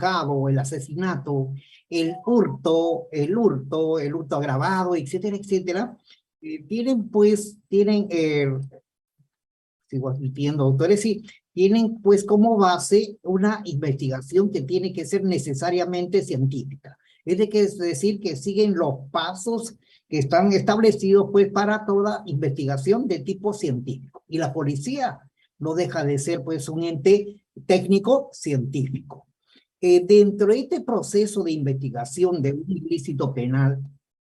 cabo, el asesinato, el hurto agravado, etcétera, etcétera, sigo admitiendo, doctores, sí, tienen pues como base una investigación que tiene que ser necesariamente científica. Es decir, que siguen los pasos que están establecidos pues para toda investigación de tipo científico. Y la policía no deja de ser pues un ente técnico científico. Dentro de este proceso de investigación de un ilícito penal,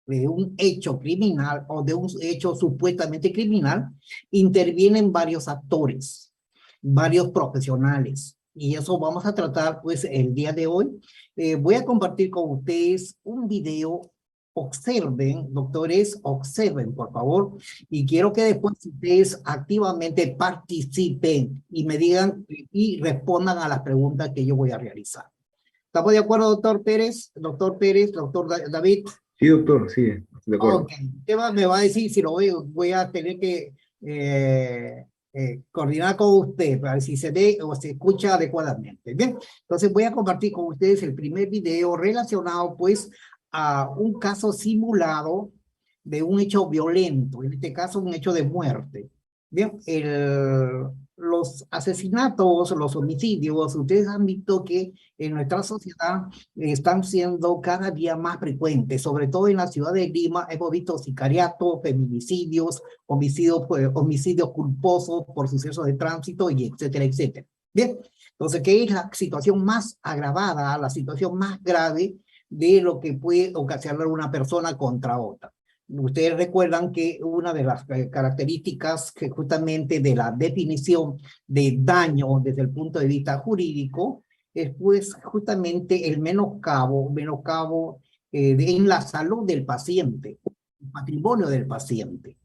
de un hecho criminal o de un hecho supuestamente criminal, intervienen varios actores, varios profesionales. Y eso vamos a tratar pues el día de hoy. Voy a compartir con ustedes un video. Observen, doctores, observen, por favor. Y quiero que después ustedes activamente participen y me digan y respondan a las preguntas que yo voy a realizar. ¿Estamos de acuerdo, doctor Pérez? Doctor Pérez, doctor David. Sí, doctor, sí, de acuerdo. Ok, ¿qué me va a decir si lo voy a tener que coordinar con usted para ver si se ve o se escucha adecuadamente? Bien, entonces voy a compartir con ustedes el primer video relacionado pues a un caso simulado de un hecho violento, en este caso un hecho de muerte. Bien, los asesinatos, los homicidios, ustedes han visto que en nuestra sociedad están siendo cada día más frecuentes, sobre todo en la ciudad de Lima hemos visto sicariatos, feminicidios, homicidios culposos por sucesos de tránsito y etcétera, etcétera. Bien, entonces, ¿qué es la situación más agravada, la situación más grave de lo que puede ocasionar una persona contra otra? Ustedes recuerdan que una de las características que justamente de la definición de daño desde el punto de vista jurídico es pues justamente el menoscabo en la salud del paciente, el patrimonio del paciente.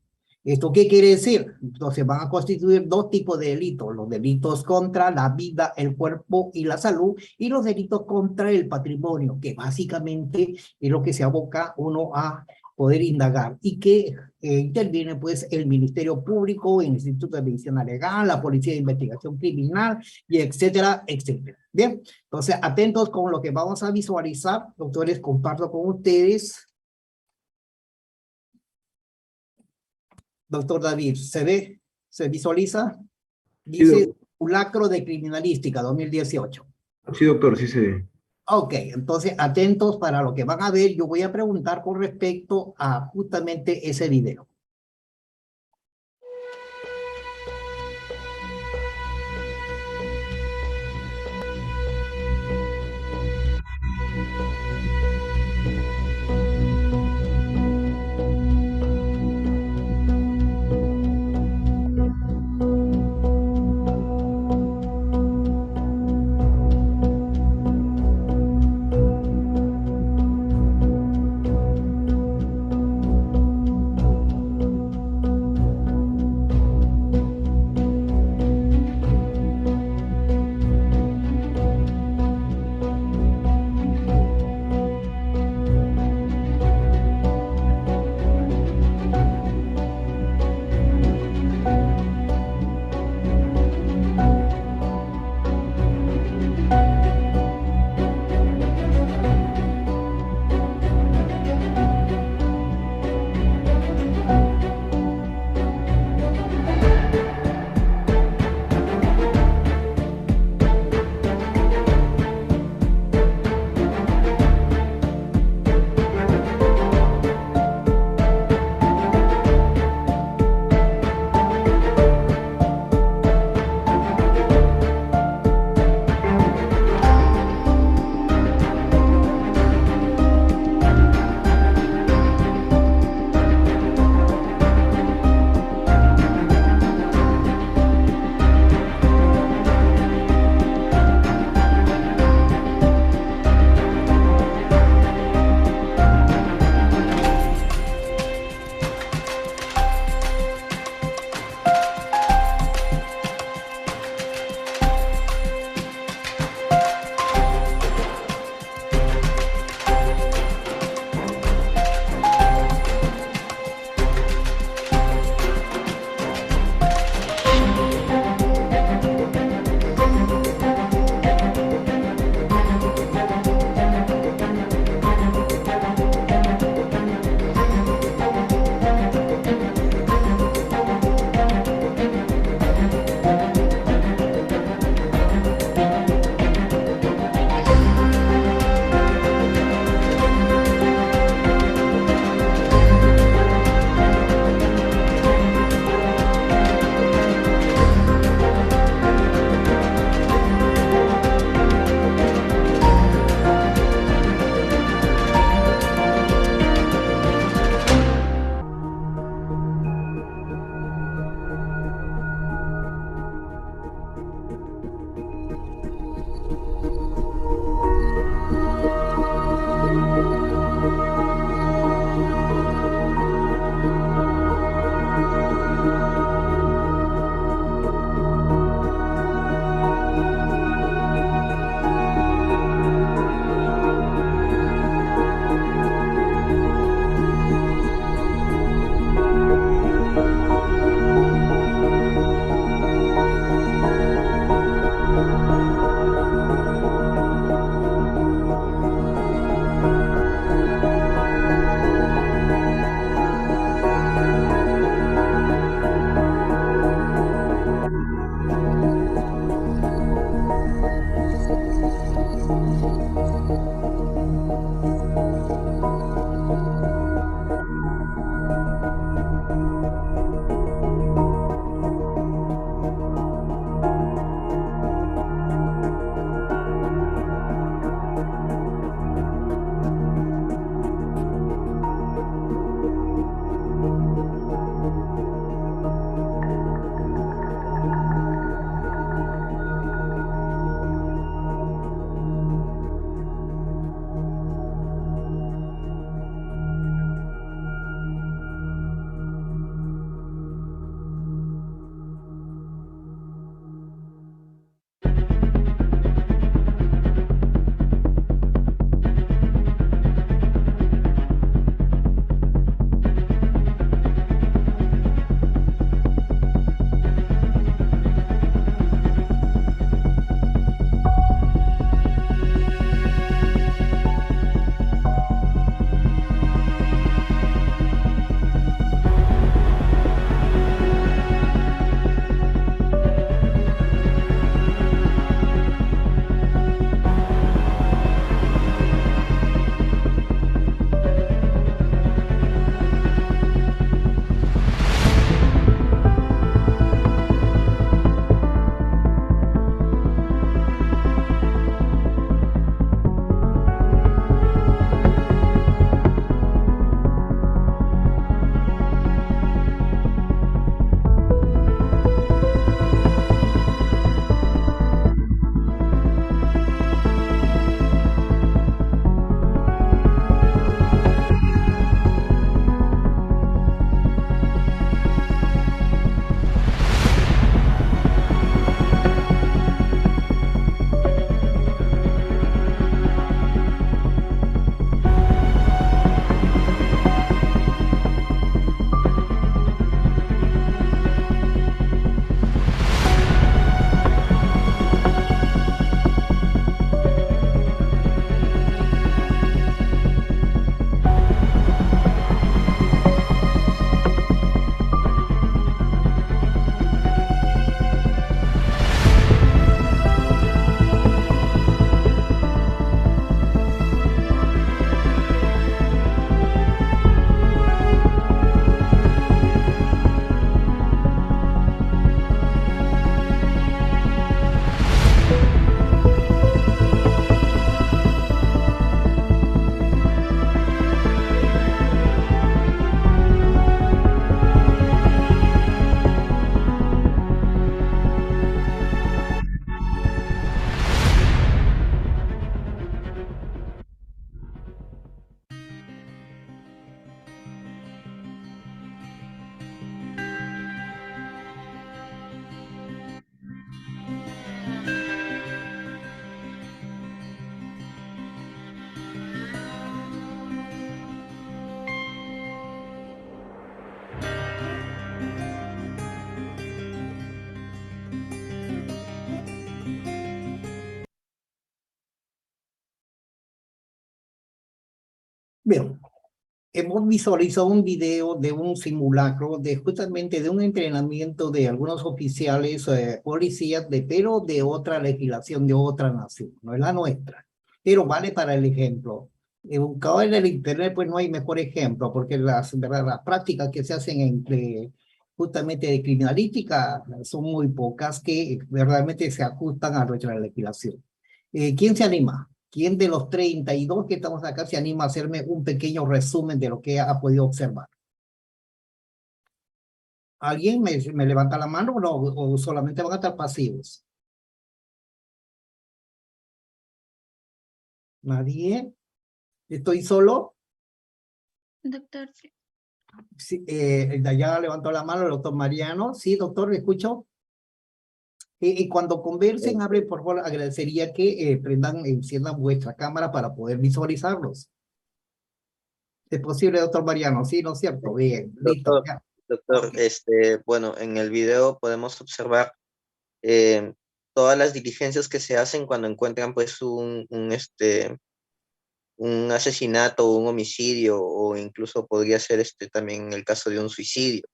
¿Esto qué quiere decir? Entonces van a constituir dos tipos de delitos, los delitos contra la vida, el cuerpo y la salud, y los delitos contra el patrimonio, que básicamente es lo que se aboca uno a poder indagar y que interviene pues el Ministerio Público, el Instituto de Medicina Legal, la Policía de Investigación Criminal y etcétera, etcétera. Bien, entonces atentos con lo que vamos a visualizar, doctores, comparto con ustedes. Doctor David, ¿se ve? ¿Se visualiza? Dice Sí, simulacro de criminalística 2018. sí, doctor, sí se ve. Ok, entonces atentos para lo que van a ver. Yo voy a preguntar con respecto a justamente ese video. Bien, hemos visualizado un video de un simulacro de justamente de un entrenamiento de algunos oficiales, policías, pero de otra legislación, de otra nación, no es la nuestra, pero vale para el ejemplo. Buscado en el internet, pues no hay mejor ejemplo, porque ¿verdad? Las prácticas que se hacen entre justamente de criminalística son muy pocas que realmente se ajustan a nuestra legislación. ¿Quién se anima? ¿Quién de los 32 que estamos acá se anima a hacerme un pequeño resumen de lo que ha podido observar? ¿Alguien me levanta la mano o solamente van a estar pasivos? ¿Nadie? ¿Estoy solo? Doctor, Sí, de allá levantó la mano el doctor Mariano. Sí, doctor, ¿me escucho? Y cuando conversen, hablen, por favor, agradecería que enciendan vuestra cámara para poder visualizarlos. ¿Es posible, doctor Mariano? Sí, ¿no es cierto? Bien, listo. Doctor, Ya. doctor, Ok. bueno, en el video podemos observar eh, todas las diligencias que se hacen cuando encuentran pues un asesinato, un homicidio, o incluso podría ser también el caso de un suicidio,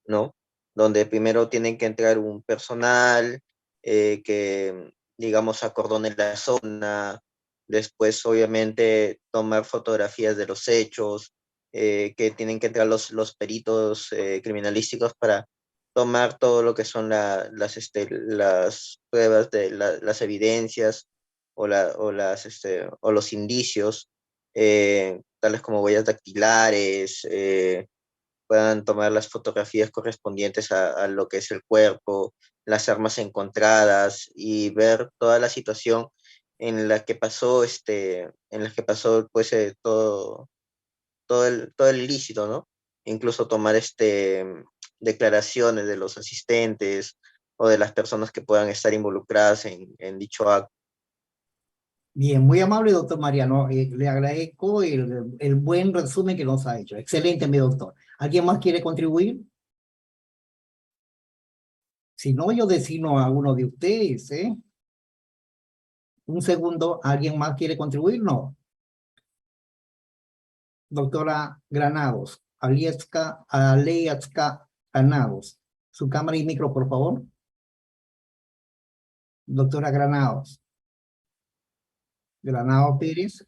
¿no? Donde primero tienen que entrar un personal que, digamos, acordone la zona, Después, obviamente, tomar fotografías de los hechos, que tienen que entrar los peritos criminalísticos para tomar todo lo que son las pruebas de las evidencias o los indicios, tales como huellas dactilares, puedan tomar las fotografías correspondientes a lo que es el cuerpo, las armas encontradas y ver toda la situación en la que pasó, pues, todo el ilícito, ¿no? Incluso tomar declaraciones de los asistentes o de las personas que puedan estar involucradas en dicho acto. Bien, muy amable, doctor Mariano. Le agradezco el buen resumen que nos ha hecho. Excelente, mi doctor. ¿Alguien más quiere contribuir? Si no, yo designo a uno de ustedes, ¿eh? Un segundo, ¿alguien más quiere contribuir? No. Doctora Granados, Alieska Granados. Su cámara y micro, por favor. Doctora Granados. Granados Pérez.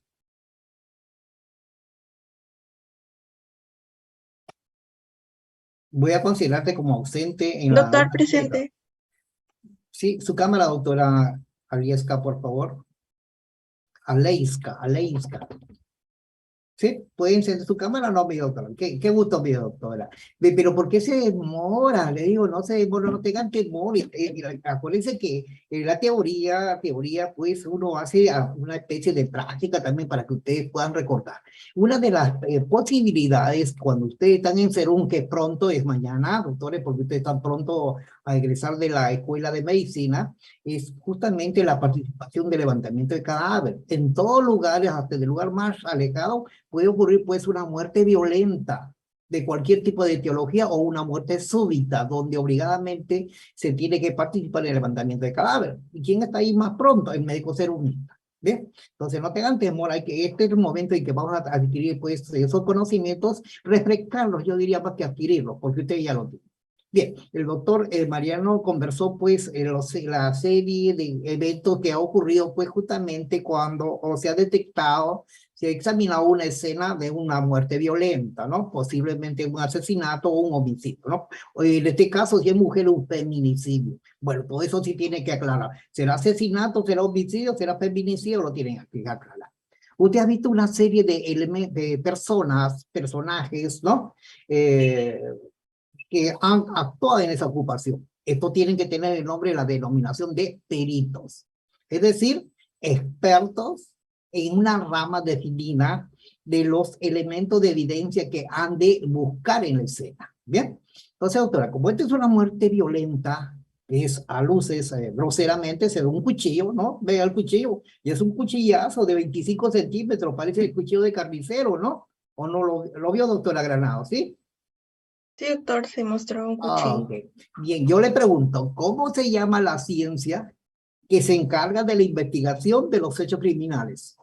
Voy a considerarte como ausente en la Doctor nota. presente. Sí, su cámara, doctora Alieska, por favor. Aleiska. Sí, puede encender su cámara, no, mi doctora. Qué gusto, mi doctora. Pero ¿por qué se demora? Le digo, no se demora, no tengan temor. Acuérdense que en la teoría, pues uno hace una especie de práctica también para que ustedes puedan recordar. Una de las posibilidades cuando ustedes están en Serún, que pronto es mañana, doctores, porque ustedes están pronto a egresar de la escuela de medicina, es justamente la participación de levantamiento de cadáver. En todos lugares, hasta el lugar más alejado, puede ocurrir pues una muerte violenta de cualquier tipo de etiología o una muerte súbita, donde obligadamente se tiene que participar en el levantamiento de cadáver. ¿Y quién está ahí más pronto? El médico serumista. ¿Bien? Entonces no tengan temor, este es el momento en que vamos a adquirir pues esos conocimientos, refrescarlos, yo diría más que adquirirlos, porque ustedes ya lo tienen. Bien, el doctor Mariano conversó pues la serie de eventos que ha ocurrido pues justamente cuando se ha detectado, se ha examinado una escena de una muerte violenta, ¿no? Posiblemente un asesinato o un homicidio, ¿no? En este caso, si es mujer, un feminicidio. Bueno, todo eso sí tiene que aclarar. ¿Será asesinato, será homicidio, será feminicidio? Lo tienen que aclarar. Usted ha visto una serie de personajes, ¿no? Que han actuado en esa ocupación. Esto tienen que tener el nombre, la denominación de peritos. Es decir, expertos en una rama definida de los elementos de evidencia que han de buscar en la escena. Bien, entonces, doctora, como esta es una muerte violenta, es a luces, groseramente, se ve un cuchillo, ¿no? Vea el cuchillo, y es un cuchillazo de 25 centímetros, parece el cuchillo de carnicero, ¿no? ¿O no lo vio, doctora Granado, sí? Sí, doctor, se mostró un Ah, cuchillo. ok. Bien, yo le pregunto, ¿cómo se llama la ciencia que se encarga de la investigación de los hechos criminales?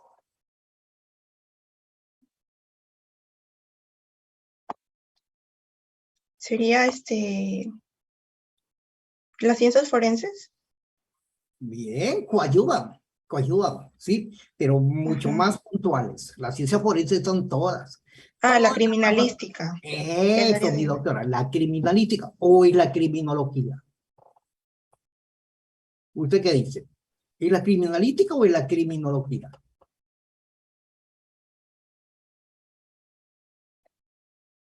Sería las ciencias forenses. Bien, coayudan, ¿sí? Pero mucho Ajá. más puntuales. Las ciencias forenses son todas. Ah, la Todas las ramas. criminalística. El Eso, área mi de... doctora, la criminalística o es la criminología. ¿Usted qué dice? ¿Es la criminalística o es la criminología?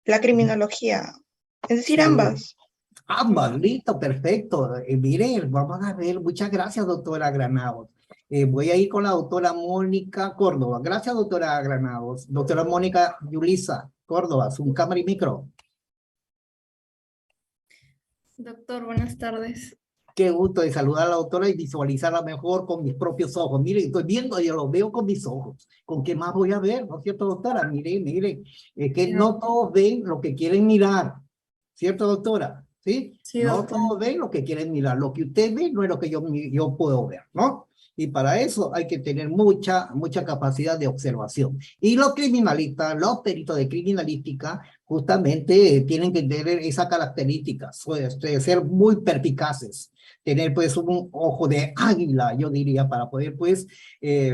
La criminología. Es decir, Sí. ambas. Ambas, listo, perfecto. Mire, vamos a ver, muchas gracias, doctora Granados. Voy a ir con la doctora Mónica Córdoba. Gracias, doctora Granados. Doctora Mónica Yulisa Córdoba, su cámara y micro. Doctor, buenas tardes. Qué gusto de saludar a la doctora y visualizarla mejor con mis propios ojos. Mire, estoy viendo, yo lo veo con mis ojos. ¿Con qué más voy a ver? ¿No es cierto, doctora? Mire, es que no todos ven lo que quieren mirar. ¿Cierto, doctora? ¿Sí? Sí, No doctor. todos ven lo que quieren mirar. Lo que usted ve no es lo que yo puedo ver, ¿no? Y para eso hay que tener mucha capacidad de observación. Y los criminalistas, los peritos de criminalística, justamente tienen que tener esa característica, ser muy perspicaces, tener pues un ojo de águila, yo diría, para poder pues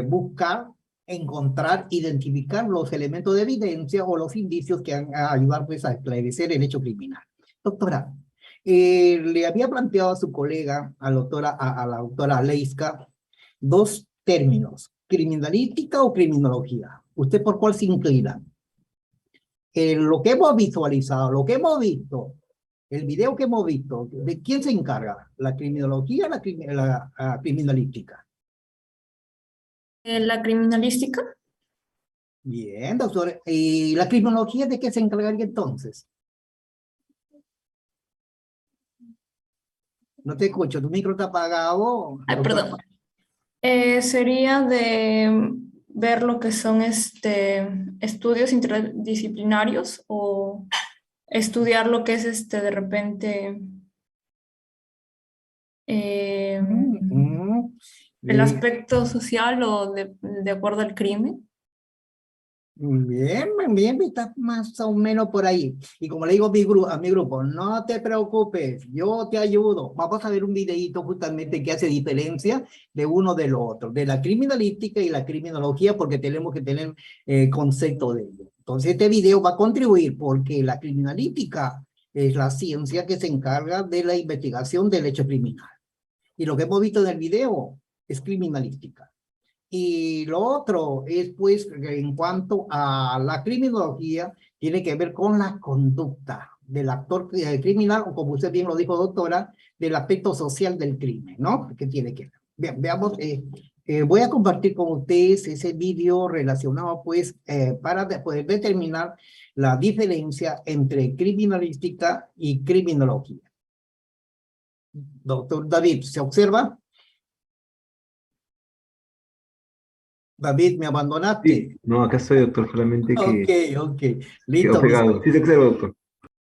buscar encontrar, identificar los elementos de evidencia o los indicios que van a ayudar pues, a esclarecer el hecho criminal. Doctora, le había planteado a su colega, a la doctora Leiska, dos términos, criminalística o criminología. ¿Usted por cuál se inclina? Lo que hemos visualizado, lo que hemos visto, el video que hemos visto, ¿de quién se encarga? ¿La criminología o la criminalística? La criminalística. Bien, doctor. ¿Y la criminología de qué se encargaría entonces? No te escucho, tu micro está apagado. Ay, doctor. perdón. Sería de ver lo que son estudios interdisciplinarios o estudiar lo que es de repente Mm, el aspecto social o de acuerdo al crimen. Bien, bien, está más o menos por ahí. Y como le digo a mi grupo, no te preocupes, yo te ayudo. Vamos a ver un videíto justamente que hace diferencia de uno de lo otro, de la criminalística y la criminología, porque tenemos que tener concepto de ello. Entonces este video va a contribuir porque la criminalística es la ciencia que se encarga de la investigación del hecho criminal. Y lo que hemos visto en el video es criminalística. Y lo otro es, pues, en cuanto a la criminología, tiene que ver con la conducta del actor criminal, o como usted bien lo dijo, doctora, del aspecto social del crimen, ¿no? ¿Qué tiene que ver? Bien, veamos, voy a compartir con ustedes ese vídeo relacionado, pues, para poder determinar la diferencia entre criminalística y criminología. Doctor David, ¿se observa? David, ¿me abandonaste? Sí, no, acá estoy, doctor, solamente que Ok, quedó listo. pegado. Sí se observa, doctor.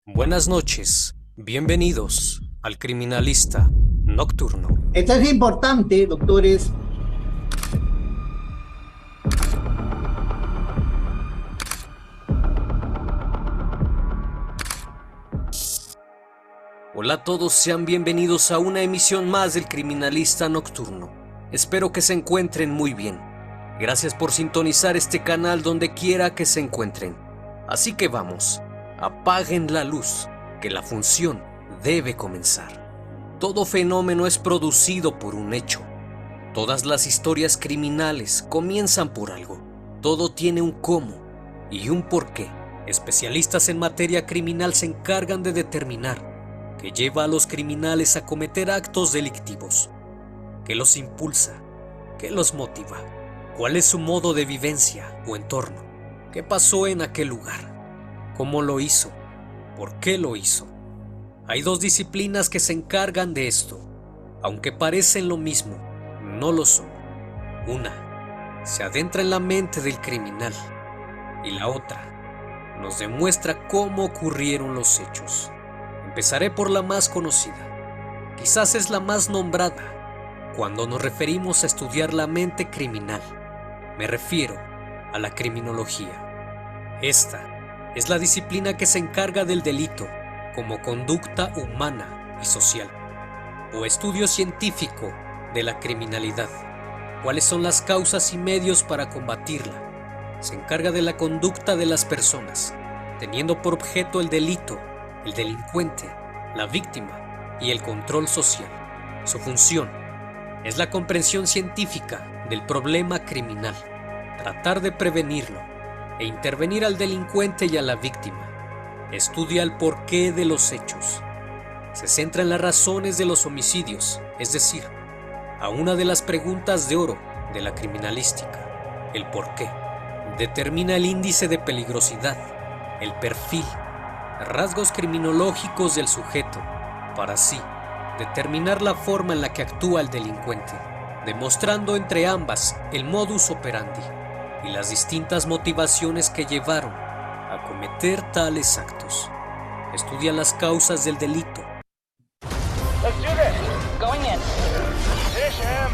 Buenas noches, bienvenidos al Criminalista Nocturno. Esto es importante, doctores. Hola a todos, sean bienvenidos a una emisión más del Criminalista Nocturno. Espero que se encuentren muy bien. Gracias por sintonizar este canal donde quiera que se encuentren. Así que vamos, apaguen la luz, que la función debe comenzar. Todo fenómeno es producido por un hecho. Todas las historias criminales comienzan por algo. Todo tiene un cómo y un porqué. Especialistas en materia criminal se encargan de determinar qué lleva a los criminales a cometer actos delictivos, qué los impulsa, qué los motiva, cuál es su modo de vivencia o entorno, qué pasó en aquel lugar, cómo lo hizo, por qué lo hizo. Hay dos disciplinas que se encargan de esto, aunque parecen lo mismo, no lo son. Una se adentra en la mente del criminal y la otra nos demuestra cómo ocurrieron los hechos. Empezaré por la más conocida, quizás es la más nombrada cuando nos referimos a estudiar la mente criminal. Me refiero a la criminología. Esta es la disciplina que se encarga del delito como conducta humana y social, o estudio científico de la criminalidad. ¿Cuáles son las causas y medios para combatirla? Se encarga de la conducta de las personas, teniendo por objeto el delito, el delincuente, la víctima y el control social. Su función es la comprensión científica del problema criminal, tratar de prevenirlo e intervenir al delincuente y a la víctima. Estudia el porqué de los hechos. Se centra en las razones de los homicidios, es decir, a una de las preguntas de oro de la criminalística, el porqué. Determina el índice de peligrosidad, el perfil, rasgos criminológicos del sujeto, para así determinar la forma en la que actúa el delincuente, demostrando entre ambas el modus operandi y las distintas motivaciones que llevaron a cometer tales actos. Estudia las causas del delito. Let's do this. Going in. Finish him.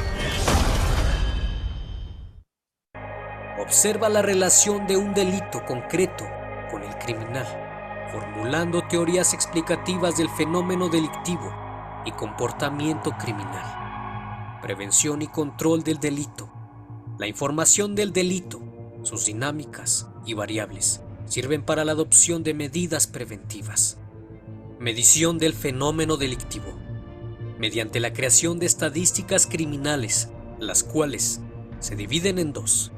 Observa la relación de un delito concreto con el criminal, formulando teorías explicativas del fenómeno delictivo y comportamiento criminal. Prevención y control del delito. La información del delito sus dinámicas y variables sirven para la adopción de medidas preventivas. Medición del fenómeno delictivo. Mediante la creación de estadísticas criminales, las cuales se dividen en dos.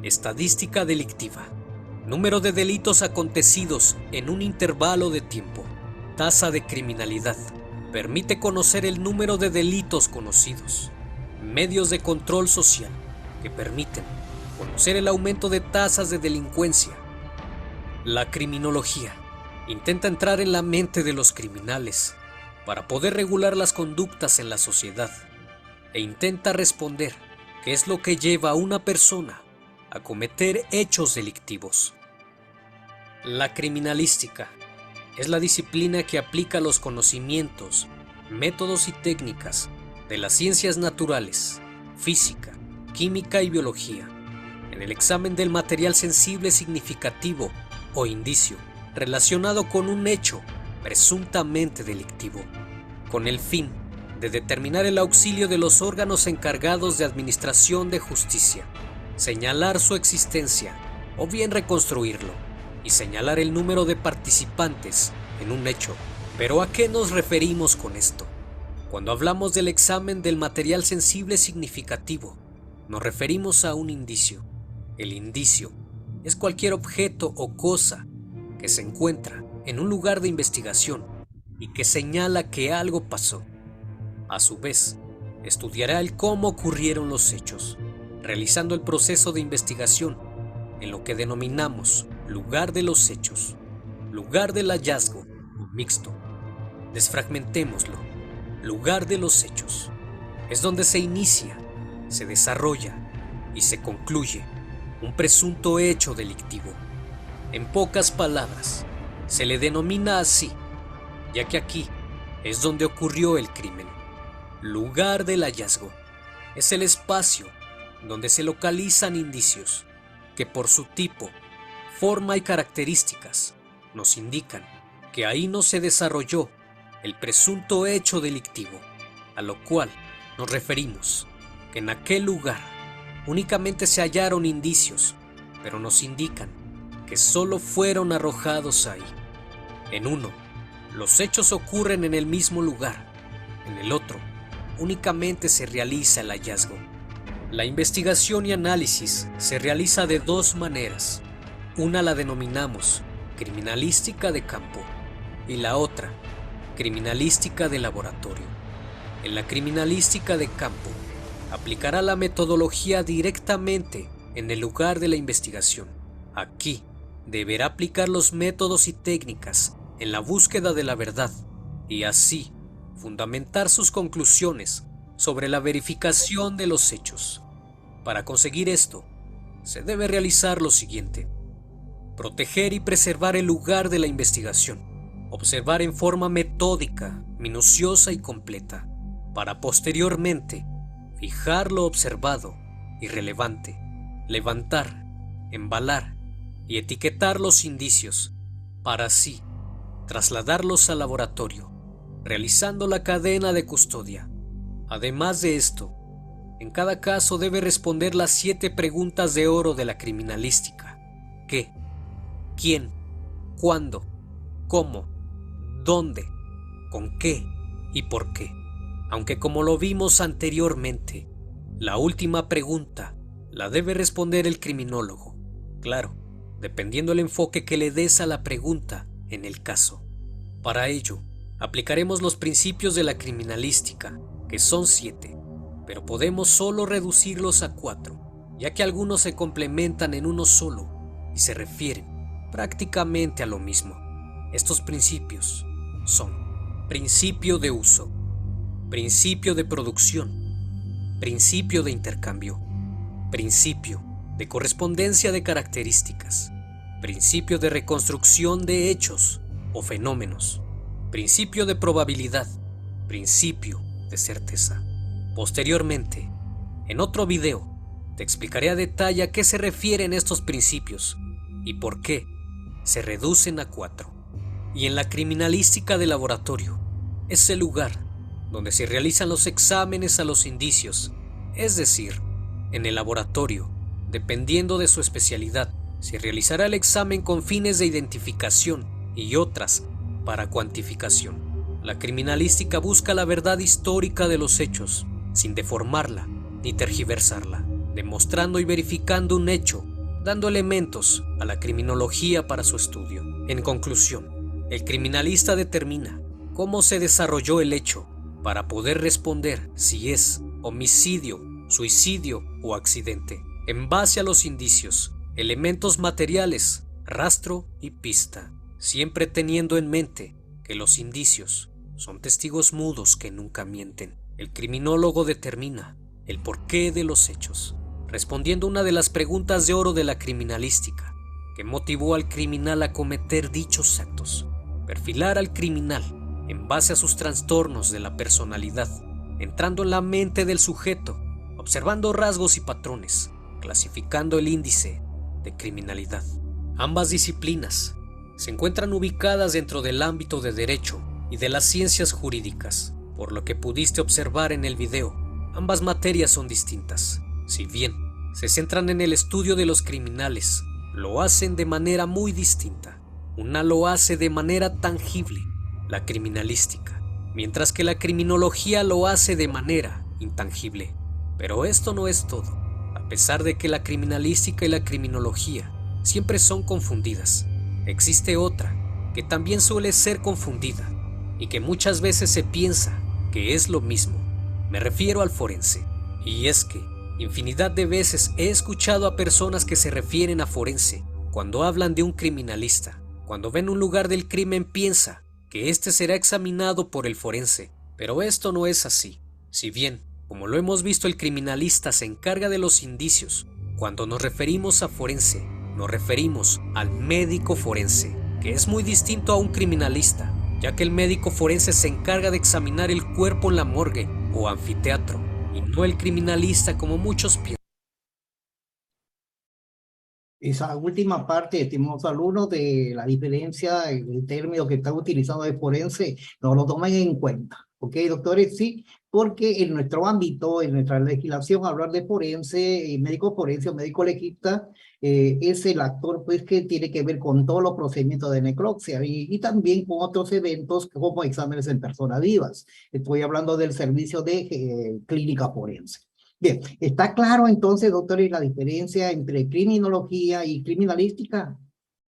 Estadística delictiva. Número de delitos acontecidos en un intervalo de tiempo. Tasa de criminalidad. Permite conocer el número de delitos conocidos. Medios de control social, que permiten conocer el aumento de tasas de delincuencia. La criminología intenta entrar en la mente de los criminales para poder regular las conductas en la sociedad e intenta responder qué es lo que lleva a una persona a cometer hechos delictivos. La criminalística es la disciplina que aplica los conocimientos, métodos y técnicas de las ciencias naturales, física, química y biología, en el examen del material sensible significativo o indicio relacionado con un hecho presuntamente delictivo, con el fin de determinar el auxilio de los órganos encargados de administración de justicia, señalar su existencia o bien reconstruirlo, y señalar el número de participantes en un hecho. ¿Pero a qué nos referimos con esto? Cuando hablamos del examen del material sensible significativo, nos referimos a un indicio. El indicio es cualquier objeto o cosa que se encuentra en un lugar de investigación y que señala que algo pasó. A su vez, estudiará el cómo ocurrieron los hechos, realizando el proceso de investigación en lo que denominamos lugar de los hechos, lugar del hallazgo o mixto. Desfragmentémoslo. Lugar de los hechos es donde se inicia, se desarrolla y se concluye un presunto hecho delictivo. En pocas palabras, se le denomina así, ya que aquí es donde ocurrió el crimen. Lugar del hallazgo es el espacio donde se localizan indicios que por su tipo, forma y características nos indican que ahí no se desarrolló el presunto hecho delictivo, a lo cual nos referimos que en aquel lugar únicamente se hallaron indicios, pero nos indican que solo fueron arrojados ahí. En uno, los hechos ocurren en el mismo lugar, en el otro, únicamente se realiza el hallazgo. La investigación y análisis se realiza de dos maneras. Una la denominamos criminalística de campo y la otra, criminalística de laboratorio. En la criminalística de campo, aplicará la metodología directamente en el lugar de la investigación. Aquí, deberá aplicar los métodos y técnicas en la búsqueda de la verdad y así fundamentar sus conclusiones sobre la verificación de los hechos. Para conseguir esto, se debe realizar lo siguiente: proteger y preservar el lugar de la investigación, observar en forma metódica, minuciosa y completa, para posteriormente fijar lo observado y relevante, levantar, embalar y etiquetar los indicios, para así trasladarlos al laboratorio, realizando la cadena de custodia. Además de esto, en cada caso debe responder las 7 preguntas de oro de la criminalística: ¿qué?, ¿quién?, ¿cuándo?, ¿cómo?, ¿dónde?, ¿con qué?, y ¿por qué? Aunque como lo vimos anteriormente, la última pregunta la debe responder el criminólogo. Claro, dependiendo el enfoque que le des a la pregunta en el caso. Para ello, aplicaremos los principios de la criminalística, que son 7, pero podemos solo reducirlos a 4, ya que algunos se complementan en uno solo y se refieren prácticamente a lo mismo. Estos principios son: principio de uso, principio de producción, principio de intercambio, principio de correspondencia de características, principio de reconstrucción de hechos o fenómenos, principio de probabilidad, principio de certeza. Posteriormente, en otro video, te explicaré a detalle a qué se refieren estos principios y por qué se reducen a 4. Y en la criminalística de laboratorio, es el lugar donde se realizan los exámenes a los indicios, es decir, en el laboratorio dependiendo de su especialidad, si realizará el examen con fines de identificación y otras para cuantificación. La criminalística busca la verdad histórica de los hechos, sin deformarla ni tergiversarla, demostrando y verificando un hecho, dando elementos a la criminología para su estudio. En conclusión, el criminalista determina cómo se desarrolló el hecho para poder responder si es homicidio, suicidio o accidente, en base a los indicios, elementos materiales, rastro y pista, siempre teniendo en mente que los indicios son testigos mudos que nunca mienten. El criminólogo determina el porqué de los hechos, respondiendo una de las preguntas de oro de la criminalística, que motivó al criminal a cometer dichos actos. Perfilar al criminal en base a sus trastornos de la personalidad, entrando en la mente del sujeto, observando rasgos y patrones, clasificando el índice de criminalidad. Ambas disciplinas se encuentran ubicadas dentro del ámbito de derecho y de las ciencias jurídicas. Por lo que pudiste observar en el video, ambas materias son distintas. Si bien se centran en el estudio de los criminales, lo hacen de manera muy distinta. Una lo hace de manera tangible, la criminalística, mientras que la criminología lo hace de manera intangible. Pero esto no es todo. A pesar de que la criminalística y la criminología siempre son confundidas, existe otra que también suele ser confundida y que muchas veces se piensa que es lo mismo. Me refiero al forense. Y es que infinidad de veces he escuchado a personas que se refieren a forense cuando hablan de un criminalista. Cuando ven un lugar del crimen piensa que este será examinado por el forense, pero esto no es así. Si bien, como lo hemos visto, el criminalista se encarga de los indicios, cuando nos referimos a forense, nos referimos al médico forense, que es muy distinto a un criminalista, ya que el médico forense se encarga de examinar el cuerpo en la morgue o anfiteatro, y no el criminalista como muchos piensan. Esa última parte, estimados alumnos, de la diferencia, el término que está utilizando de forense, no lo tomen en cuenta. ¿Ok, doctores? Sí, porque en nuestro ámbito, en nuestra legislación, hablar de forense, médico forense o médico legista, es el actor pues que tiene que ver con todos los procedimientos de necropsia y también con otros eventos como exámenes en personas vivas. Estoy hablando del servicio de clínica forense. Bien, ¿está claro entonces, doctores, la diferencia entre criminología y criminalística?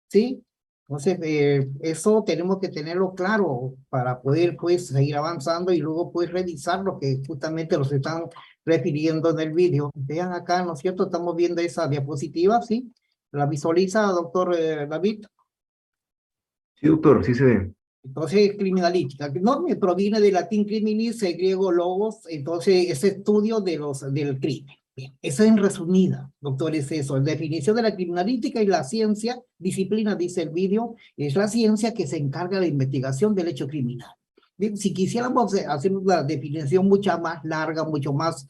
¿Sí? Entonces, eso tenemos que tenerlo claro para poder, pues, seguir avanzando y luego, pues, revisar lo que justamente nos están refiriendo en el vídeo. Vean acá, ¿no es cierto? Estamos viendo esa diapositiva, ¿sí? ¿La visualiza, doctor David? Sí, doctor, sí se ve. Entonces, criminalística, no me proviene del latín criminis, griego logos, entonces es estudio del crimen. Bien, eso en resumida, doctores, eso. La definición de la criminalística y la ciencia, disciplina, dice el vídeo, es la ciencia que se encarga de la investigación del hecho criminal. Bien, si quisiéramos hacer una definición mucho más larga, mucho más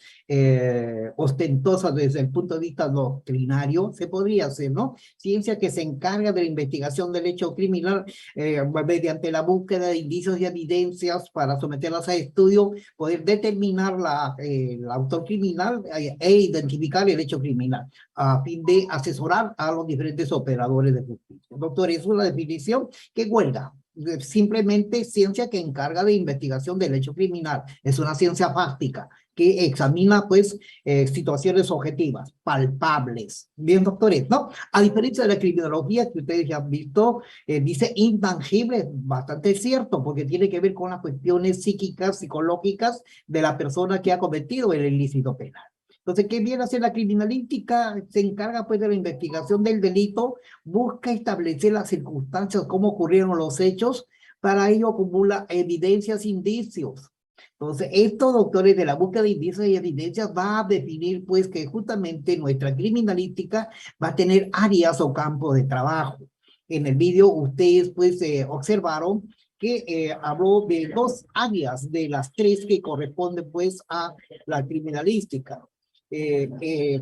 ostentosa desde el punto de vista doctrinario, se podría hacer, ¿no? Ciencia que se encarga de la investigación del hecho criminal mediante la búsqueda de indicios y evidencias para someterlas a estudio, poder determinar el autor criminal e identificar el hecho criminal a fin de asesorar a los diferentes operadores de justicia. Doctor, eso es la definición que huelga. Simplemente ciencia que encarga de investigación del hecho criminal. Es una ciencia fáctica que examina, pues, situaciones objetivas, palpables. Bien, doctores, ¿no? A diferencia de la criminología que ustedes ya han visto, dice intangible, bastante cierto, porque tiene que ver con las cuestiones psíquicas, psicológicas de la persona que ha cometido el ilícito penal. Entonces, ¿qué viene a hacer la criminalística? Se encarga pues de la investigación del delito, busca establecer las circunstancias, cómo ocurrieron los hechos, para ello acumula evidencias, indicios. Entonces, esto, doctores, de la búsqueda de indicios y evidencias va a definir pues que justamente nuestra criminalística va a tener áreas o campos de trabajo. En el vídeo ustedes pues observaron que habló de 2 áreas de las 3 que corresponden pues a la criminalística.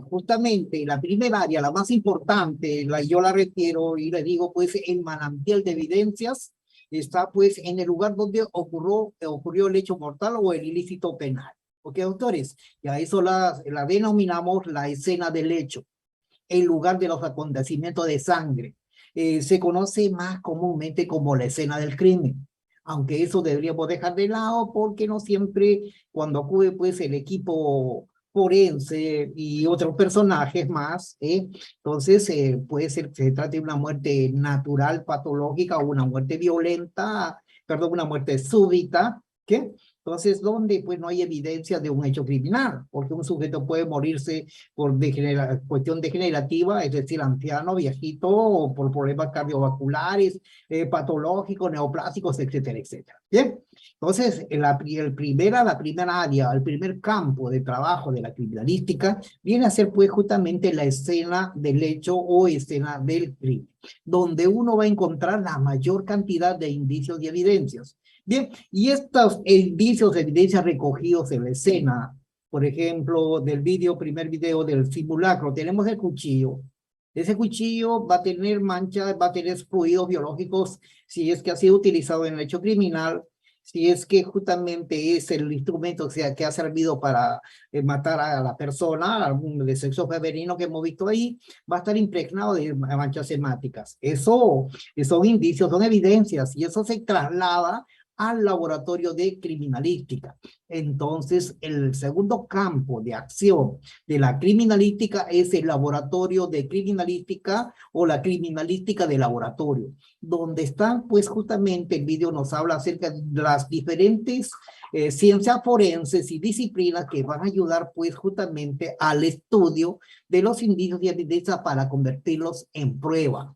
Justamente la primera área, la más importante, yo la refiero y le digo pues el manantial de evidencias, está pues en el lugar donde ocurrió el hecho mortal o el ilícito penal. ¿Ok, doctores? Y a eso la denominamos la escena del hecho. el lugar de los acontecimientos de sangre. Se conoce más comúnmente como la escena del crimen, aunque eso deberíamos dejar de lado porque no siempre cuando acude pues el equipo forense y otros personajes más, entonces puede ser que se trate de una muerte natural, patológica o una muerte violenta, perdón, una muerte súbita, ¿qué? Entonces, donde pues no hay evidencia de un hecho criminal, porque un sujeto puede morirse por cuestión degenerativa, es decir, anciano, viejito, o por problemas cardiovasculares, patológicos, neoplásicos, etcétera, etcétera. Bien, entonces, la primera área, el primer campo de trabajo de la criminalística viene a ser pues justamente la escena del hecho o escena del crimen, donde uno va a encontrar la mayor cantidad de indicios y evidencias. Bien, y estos indicios, evidencias recogidos en la escena, por ejemplo, del primer video del simulacro, tenemos el cuchillo. Ese cuchillo va a tener manchas, va a tener fluidos biológicos si es que ha sido utilizado en el hecho criminal, si es que justamente es el instrumento que ha servido para matar a la persona, algún de sexo femenino que hemos visto ahí, va a estar impregnado de manchas hemáticas. Eso son indicios, son evidencias, y eso se traslada al laboratorio de criminalística. Entonces, el segundo campo de acción de la criminalística es el laboratorio de criminalística o la criminalística de laboratorio, donde están, pues justamente el video nos habla acerca de las diferentes ciencias forenses y disciplinas que van a ayudar, pues justamente al estudio de los indicios y evidencias para convertirlos en prueba.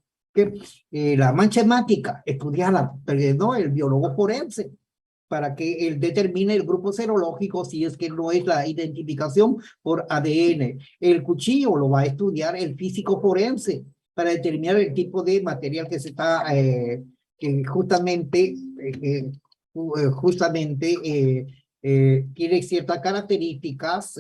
La mancha hemática, estudiarla, ¿no? El biólogo forense, para que él determine el grupo serológico si es que no es la identificación por ADN. El cuchillo lo va a estudiar el físico forense para determinar el tipo de material que se está, que justamente tiene ciertas características,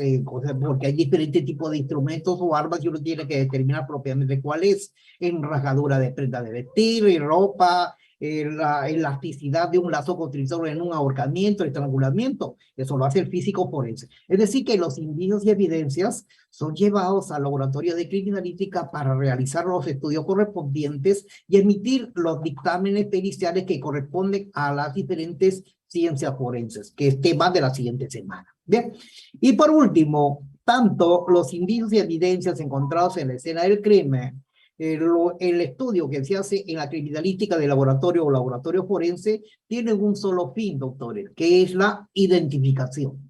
porque hay diferentes tipos de instrumentos o armas y uno tiene que determinar propiamente cuál es, enrajadura de prenda de vestir, y ropa, la elasticidad de un lazo utilizado en un ahorcamiento, estrangulamiento, eso lo hace el físico forense. Es decir, que los indicios y evidencias son llevados al laboratorio de criminalística para realizar los estudios correspondientes y emitir los dictámenes periciales que corresponden a las diferentes ciencias forenses, que es tema de la siguiente semana. Bien, y por último, tanto los indicios y evidencias encontrados en la escena del crimen, el estudio que se hace en la criminalística de laboratorio o laboratorio forense, tienen un solo fin, doctores, que es la identificación.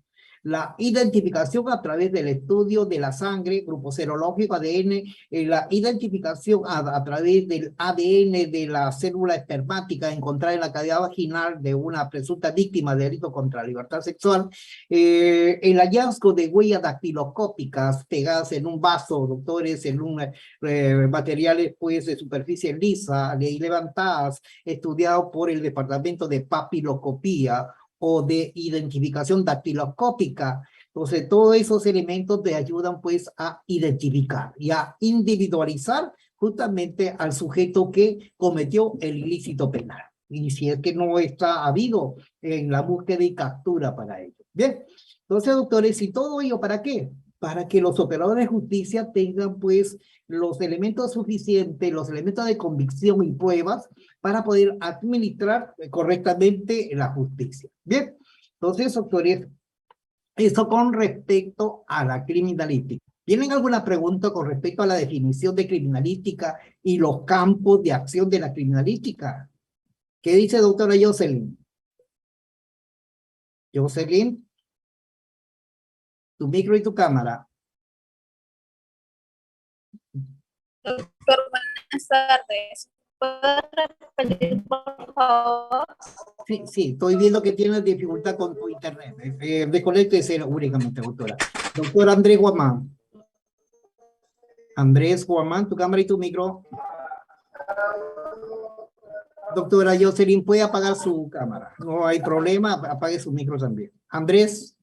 La identificación a través del estudio de la sangre, grupo serológico, ADN, la identificación a través del ADN de la célula espermática encontrada en la cavidad vaginal de una presunta víctima de delito contra la libertad sexual, el hallazgo de huellas dactiloscópicas pegadas en un vaso, doctores, en un materiales pues de superficie lisa y levantadas, estudiado por el departamento de papiloscopía o de identificación dactiloscópica. Entonces, todos esos elementos te ayudan pues a identificar y a individualizar justamente al sujeto que cometió el ilícito penal. Y si es que no está habido en la búsqueda y captura para ello. Bien, entonces, doctores, ¿y todo ello para qué? Para que los operadores de justicia tengan pues los elementos suficientes, los elementos de convicción y pruebas para poder administrar correctamente la justicia. Bien, entonces, doctores, eso con respecto a la criminalística. ¿Tienen alguna pregunta con respecto a la definición de criminalística y los campos de acción de la criminalística? ¿Qué dice doctora Jocelyn? Jocelyn, tu micro y tu cámara. Doctor, buenas tardes. ¿Puedo repetir, por favor? Sí, estoy viendo que tienes dificultad con tu internet. Desconéctese únicamente, doctora. Doctor Andrés Guamán. Andrés Guamán, tu cámara y tu micro. Doctora Jocelyn, ¿puede apagar su cámara? No hay problema, apague su micro también. Andrés.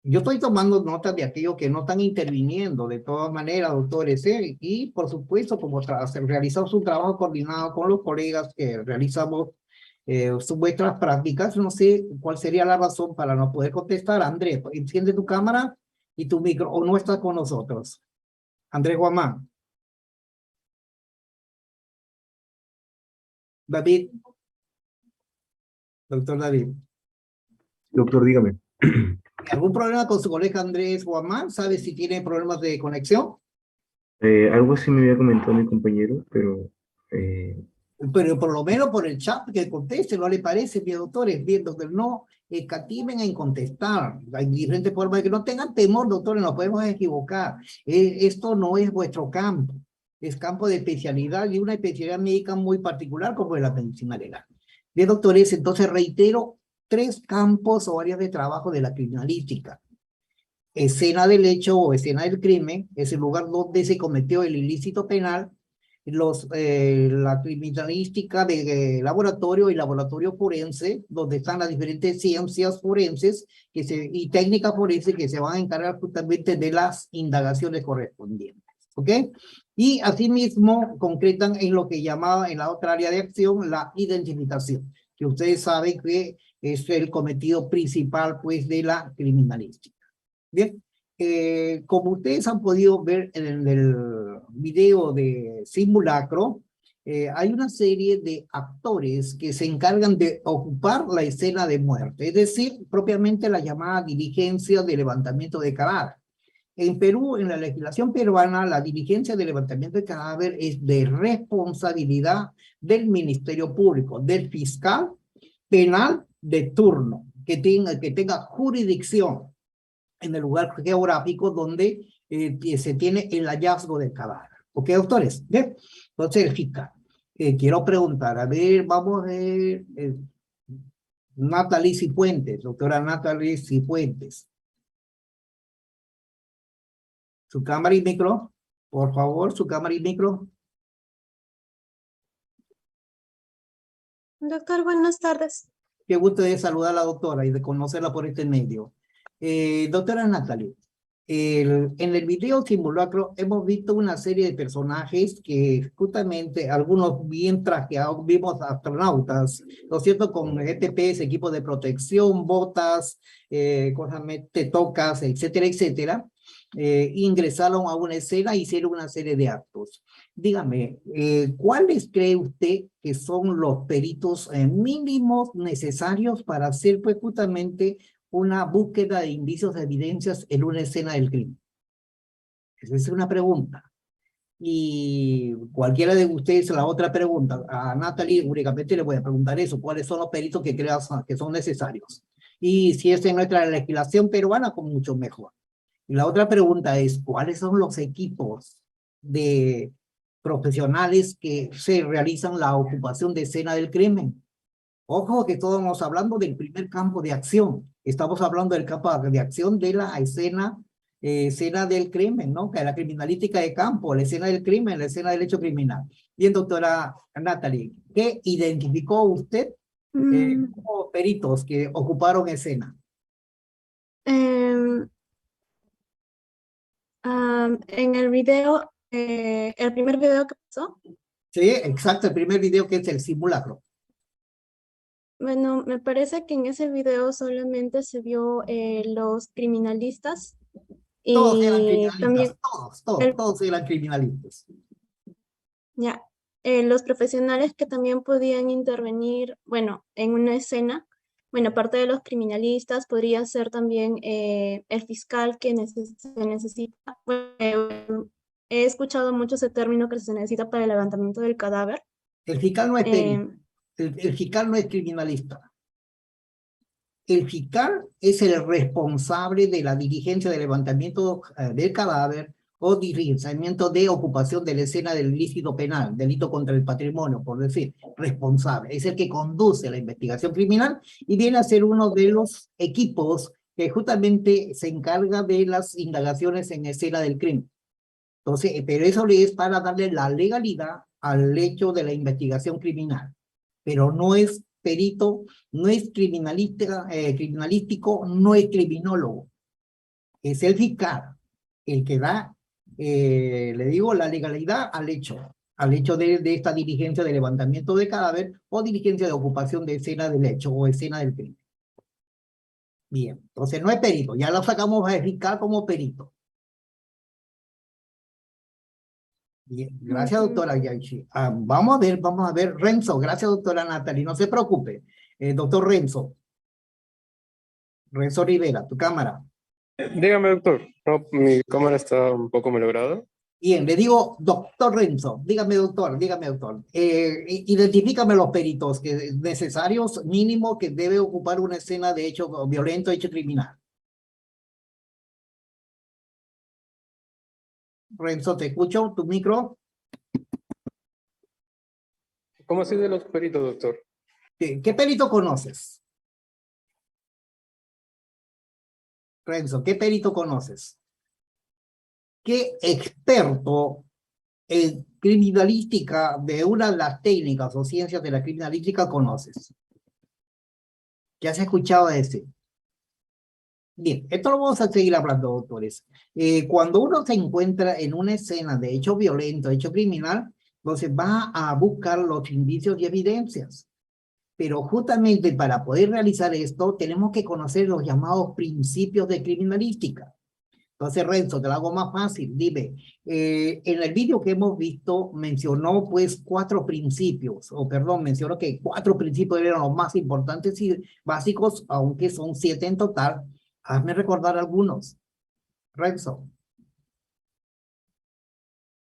Yo estoy tomando notas de aquellos que no están interviniendo de todas maneras, doctores, y por supuesto, como realizamos un trabajo coordinado con los colegas que realizamos vuestras prácticas, no sé cuál sería la razón para no poder contestar. Andrés, enciende tu cámara. y tu micro, o no está con nosotros. Andrés Guamán. David. Doctor David. Doctor, dígame. ¿Algún problema con su colega Andrés Guamán? ¿Sabe si tiene problemas de conexión? Algo así me había comentado mi compañero, pero Pero por lo menos por el chat que conteste, ¿no le parece, mi doctores? Bien, doctor, no escatimen en contestar. Hay diferentes formas de que no tengan temor, doctores, nos podemos equivocar. Esto no es vuestro campo, es campo de especialidad y una especialidad médica muy particular como es la medicina legal. Bien, doctores, entonces reitero 3 campos o áreas de trabajo de la criminalística. Escena del hecho o escena del crimen es el lugar donde se cometió el ilícito penal. La criminalística de laboratorio y laboratorio forense, donde están las diferentes ciencias forenses y técnicas forenses que se van a encargar justamente de las indagaciones correspondientes. ¿Ok? Y asimismo concretan en lo que llamaba en la otra área de acción la identificación, que ustedes saben que es el cometido principal pues de la criminalística. Bien. Como ustedes han podido ver en el video de simulacro, hay una serie de actores que se encargan de ocupar la escena de muerte, es decir, propiamente la llamada diligencia de levantamiento de cadáver. En Perú, en la legislación peruana, la diligencia de levantamiento de cadáver es de responsabilidad del Ministerio Público, del fiscal penal de turno, que tenga jurisdicción en el lugar geográfico donde se tiene el hallazgo del cadáver. ¿Ok, doctores? Bien. Entonces, el fiscal. Quiero preguntar, a ver, vamos a ver, Natalie Cifuentes, doctora Natalie Cifuentes. Su cámara y micro, por favor, su cámara y micro. Doctor, buenas tardes. Qué gusto de saludar a la doctora y de conocerla por este medio. Doctora Natalie, en el video simulacro hemos visto una serie de personajes que justamente algunos bien trajeados, vimos astronautas, ¿no es cierto? Con ETPs, equipos de protección, botas, tocas, etcétera, etcétera. Ingresaron a una escena e hicieron una serie de actos. Dígame, ¿cuáles cree usted que son los peritos mínimos necesarios para hacer pues justamente una búsqueda de indicios de evidencias en una escena del crimen? Esa es una pregunta. Y cualquiera de ustedes, la otra pregunta, a Natalie únicamente le voy a preguntar eso, ¿cuáles son los peritos que creas que son necesarios? Y si es en nuestra legislación peruana, con mucho mejor. Y la otra pregunta es, ¿cuáles son los equipos de profesionales que se realizan la ocupación de escena del crimen? Ojo que estamos hablando del primer campo de acción. Estamos hablando del campo de acción de la escena del crimen, ¿no? Que es la criminalística de campo, la escena del crimen, la escena del hecho criminal. Bien, doctora Natalie, ¿qué identificó usted como peritos que ocuparon escena? En el video, el primer video que pasó, Sí, exacto, el primer video que es el simulacro. bueno, me parece que en ese video solamente se vio los criminalistas Todos eran y criminalistas, también todos eran criminalistas. ya, los profesionales que también podían intervenir, bueno, en una escena. Bueno, aparte de los criminalistas, podría ser también el fiscal que se necesita. Bueno, he escuchado mucho ese término que se necesita para el levantamiento del cadáver. El fiscal no es perito, el fiscal no es criminalista. El fiscal es el responsable de la diligencia de levantamiento del cadáver o diligenciamiento de ocupación de la escena del ilícito penal, delito contra el patrimonio, por decir, responsable. Es el que conduce la investigación criminal y viene a ser uno de los equipos que justamente se encarga de las indagaciones en escena del crimen. Entonces, pero eso es para darle la legalidad al hecho de la investigación criminal. Pero no es perito, no es criminalístico, no es criminólogo. Es el fiscal el que da, le digo, la legalidad al hecho de esta diligencia de levantamiento de cadáver o diligencia de ocupación de escena del hecho o escena del crimen. Bien, entonces no es perito, ya lo sacamos a fiscal como perito. Bien, gracias, Ujú. doctora Yaichi. Vamos a ver, Renzo, gracias, doctora Natalie, no se preocupe. Doctor Renzo Rivera, tu cámara. Dígame, doctor. No, mi cámara está un poco malograda. Bien, le digo, doctor Renzo, dígame, doctor. Identifícame los peritos que necesarios, mínimo, que debe ocupar una escena de hecho violento, hecho criminal. Renzo, te escucho, tu micro. ¿Cómo así de los peritos, doctor? ¿Qué perito conoces? Renzo, ¿qué perito conoces? ¿Qué experto en criminalística de una de las técnicas o ciencias de la criminalística conoces? ¿Qué has escuchado de ese? Bien, esto lo vamos a seguir hablando, doctores. Cuando uno se encuentra en una escena de hecho violento, hecho criminal, entonces va a buscar los indicios y evidencias. Pero justamente para poder realizar esto, tenemos que conocer los llamados principios de criminalística. Entonces, Renzo, te lo hago más fácil. Dime, en el vídeo que hemos visto, mencionó pues mencionó que 4 principios eran los más importantes y básicos, aunque son 7 en total. Hazme recordar algunos. Renzo.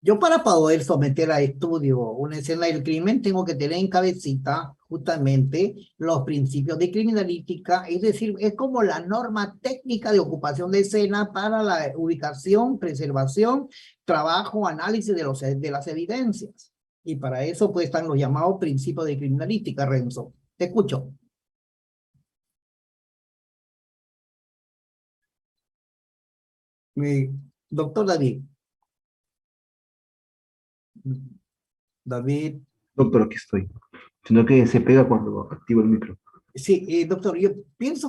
Yo para poder someter a estudio una escena del crimen tengo que tener en cabecita justamente los principios de criminalística, es decir, es como la norma técnica de ocupación de escena para la ubicación, preservación, trabajo, análisis de las evidencias. Y para eso pues están los llamados principios de criminalística, Renzo. Te escucho. Doctor David. David. Doctor, aquí estoy. Sino que se pega cuando activo el micro. Sí, doctor, yo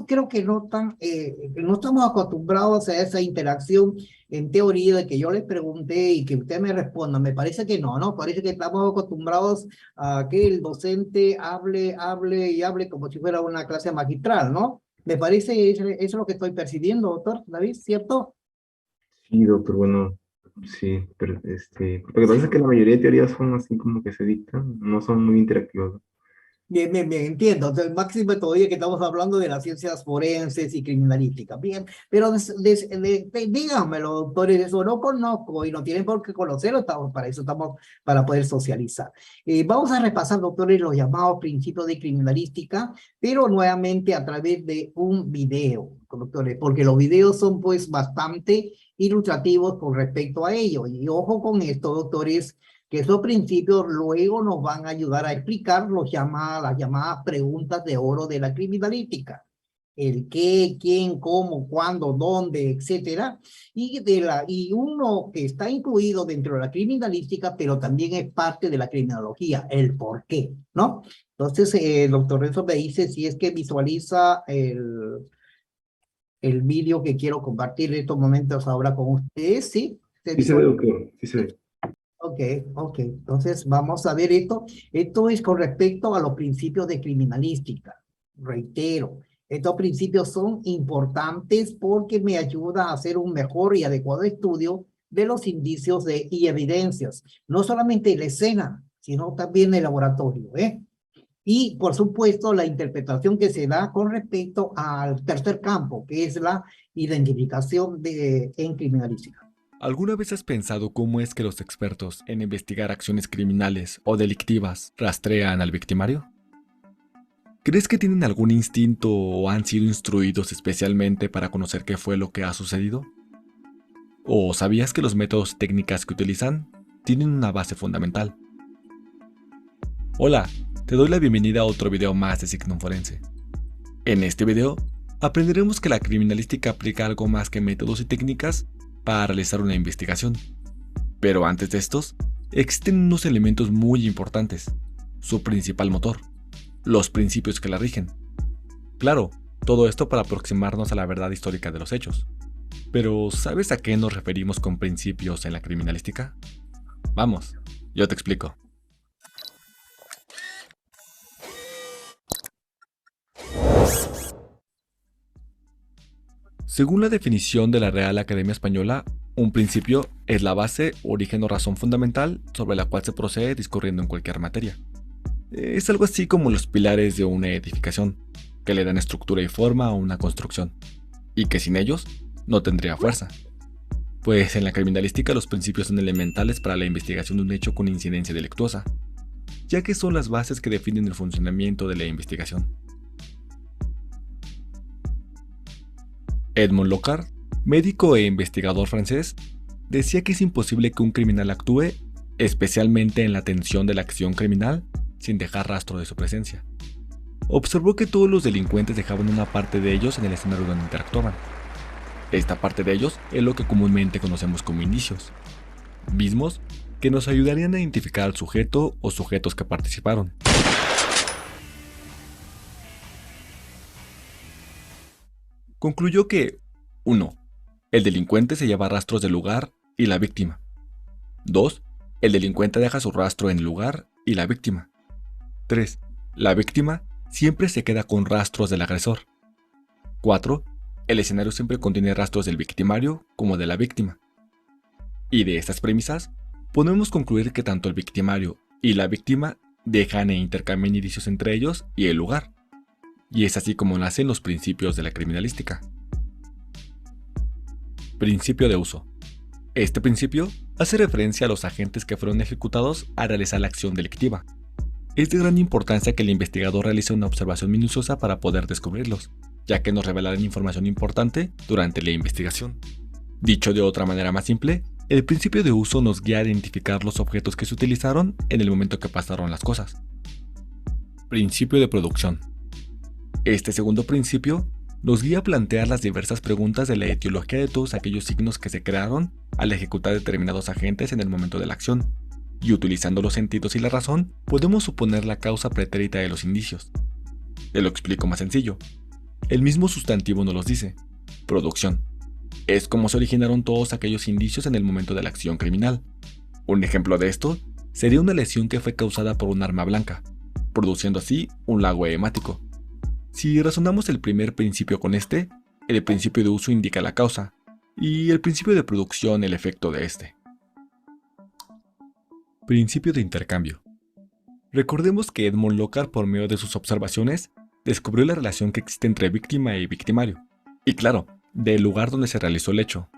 creo que no estamos acostumbrados a esa interacción en teoría de que yo les pregunté y que usted me responda. Me parece que no, parece que estamos acostumbrados a que el docente hable y hable como si fuera una clase magistral, ¿no? Me parece, eso es lo que estoy percibiendo, doctor David, ¿cierto? Sí, doctor, bueno, sí, pero lo que pasa es que la mayoría de teorías son así como que se dictan, no son muy interactivas, ¿no? Bien, entiendo. Entonces, máximo todavía que estamos hablando de las ciencias forenses y criminalística. Bien, pero díganmelo, doctores, eso no conozco y no tienen por qué conocerlo, para eso estamos, para poder socializar. Vamos a repasar, doctores, los llamados principios de criminalística, pero nuevamente a través de un video, doctores, porque los videos son pues bastante ilustrativos con respecto a ello. Y ojo con esto, doctores, que esos principios luego nos van a ayudar a explicar las llamadas preguntas de oro de la criminalística. El qué, quién, cómo, cuándo, dónde, etcétera. Y uno que está incluido dentro de la criminalística, pero también es parte de la criminología, el por qué, ¿no? Entonces, el doctor Renzo me dice si es que visualiza el vídeo que quiero compartir en estos momentos ahora con ustedes, ¿sí? Sí se ve, doctor, sí se ve. Ok, entonces vamos a ver esto. Esto es con respecto a los principios de criminalística. Reitero, estos principios son importantes porque me ayuda a hacer un mejor y adecuado estudio de los indicios y evidencias, no solamente en la escena, sino también en el laboratorio, ¿eh? Y, por supuesto, la interpretación que se da con respecto al tercer campo, que es la identificación en criminalística. ¿Alguna vez has pensado cómo es que los expertos en investigar acciones criminales o delictivas rastrean al victimario? ¿Crees que tienen algún instinto o han sido instruidos especialmente para conocer qué fue lo que ha sucedido? ¿O sabías que los métodos y técnicas que utilizan tienen una base fundamental? Hola, te doy la bienvenida a otro video más de Signum Forense. En este video, aprenderemos que la criminalística aplica algo más que métodos y técnicas para realizar una investigación. Pero antes de estos, existen unos elementos muy importantes, su principal motor, los principios que la rigen. Claro, todo esto para aproximarnos a la verdad histórica de los hechos. Pero, ¿sabes a qué nos referimos con principios en la criminalística? Vamos, yo te explico. Según la definición de la Real Academia Española, un principio es la base, origen o razón fundamental sobre la cual se procede discurriendo en cualquier materia. Es algo así como los pilares de una edificación, que le dan estructura y forma a una construcción, y que sin ellos no tendría fuerza. Pues en la criminalística los principios son elementales para la investigación de un hecho con incidencia delictuosa, ya que son las bases que definen el funcionamiento de la investigación. Edmond Locard, médico e investigador francés, decía que es imposible que un criminal actúe, especialmente en la atención de la acción criminal, sin dejar rastro de su presencia. Observó que todos los delincuentes dejaban una parte de ellos en el escenario donde interactuaban. Esta parte de ellos es lo que comúnmente conocemos como indicios, mismos que nos ayudarían a identificar al sujeto o sujetos que participaron. Concluyó que 1. El delincuente se lleva rastros del lugar y la víctima. 2. El delincuente deja su rastro en el lugar y la víctima. 3. La víctima siempre se queda con rastros del agresor. 4. El escenario siempre contiene rastros del victimario como de la víctima. Y de estas premisas, podemos concluir que tanto el victimario y la víctima dejan e intercambian indicios entre ellos y el lugar. Y es así como nacen los principios de la criminalística. Principio de uso. Este principio hace referencia a los agentes que fueron ejecutados al realizar la acción delictiva. Es de gran importancia que el investigador realice una observación minuciosa para poder descubrirlos, ya que nos revelarán información importante durante la investigación. Dicho de otra manera más simple, el principio de uso nos guía a identificar los objetos que se utilizaron en el momento que pasaron las cosas. Principio de producción. Este segundo principio nos guía a plantear las diversas preguntas de la etiología de todos aquellos signos que se crearon al ejecutar determinados agentes en el momento de la acción, y utilizando los sentidos y la razón, podemos suponer la causa pretérita de los indicios. Te lo explico más sencillo. El mismo sustantivo nos los dice: producción. Es como se originaron todos aquellos indicios en el momento de la acción criminal. Un ejemplo de esto sería una lesión que fue causada por un arma blanca, produciendo así un lago hemático. Si razonamos el primer principio con este, el principio de uso indica la causa, y el principio de producción el efecto de este. Principio de intercambio. Recordemos que Edmond Locard, por medio de sus observaciones, descubrió la relación que existe entre víctima y victimario, y claro, del lugar donde se realizó el hecho.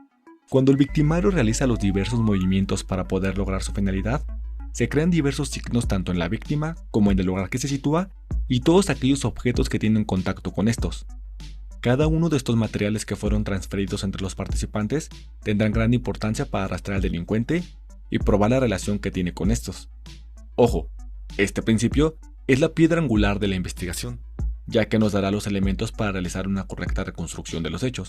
Cuando el victimario realiza los diversos movimientos para poder lograr su finalidad, se crean diversos signos tanto en la víctima como en el lugar que se sitúa y todos aquellos objetos que tienen contacto con estos. Cada uno de estos materiales que fueron transferidos entre los participantes tendrán gran importancia para arrastrar al delincuente y probar la relación que tiene con estos. Ojo, este principio es la piedra angular de la investigación, ya que nos dará los elementos para realizar una correcta reconstrucción de los hechos.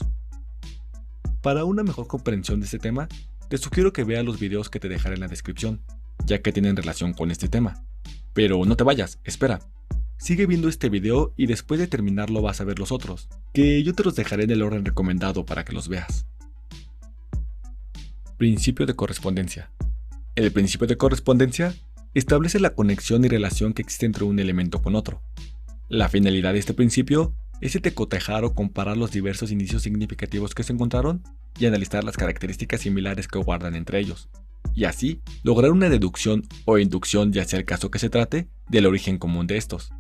Para una mejor comprensión de este tema, te sugiero que veas los videos que te dejaré en la descripción, ya que tienen relación con este tema. Pero no te vayas, espera. Sigue viendo este video y después de terminarlo vas a ver los otros, que yo te los dejaré en el orden recomendado para que los veas. Principio de correspondencia. El principio de correspondencia establece la conexión y relación que existe entre un elemento con otro. La finalidad de este principio es el de cotejar o comparar los diversos indicios significativos que se encontraron y analizar las características similares que guardan entre ellos, y así lograr una deducción o inducción, ya sea el caso que se trate, del origen común de estos.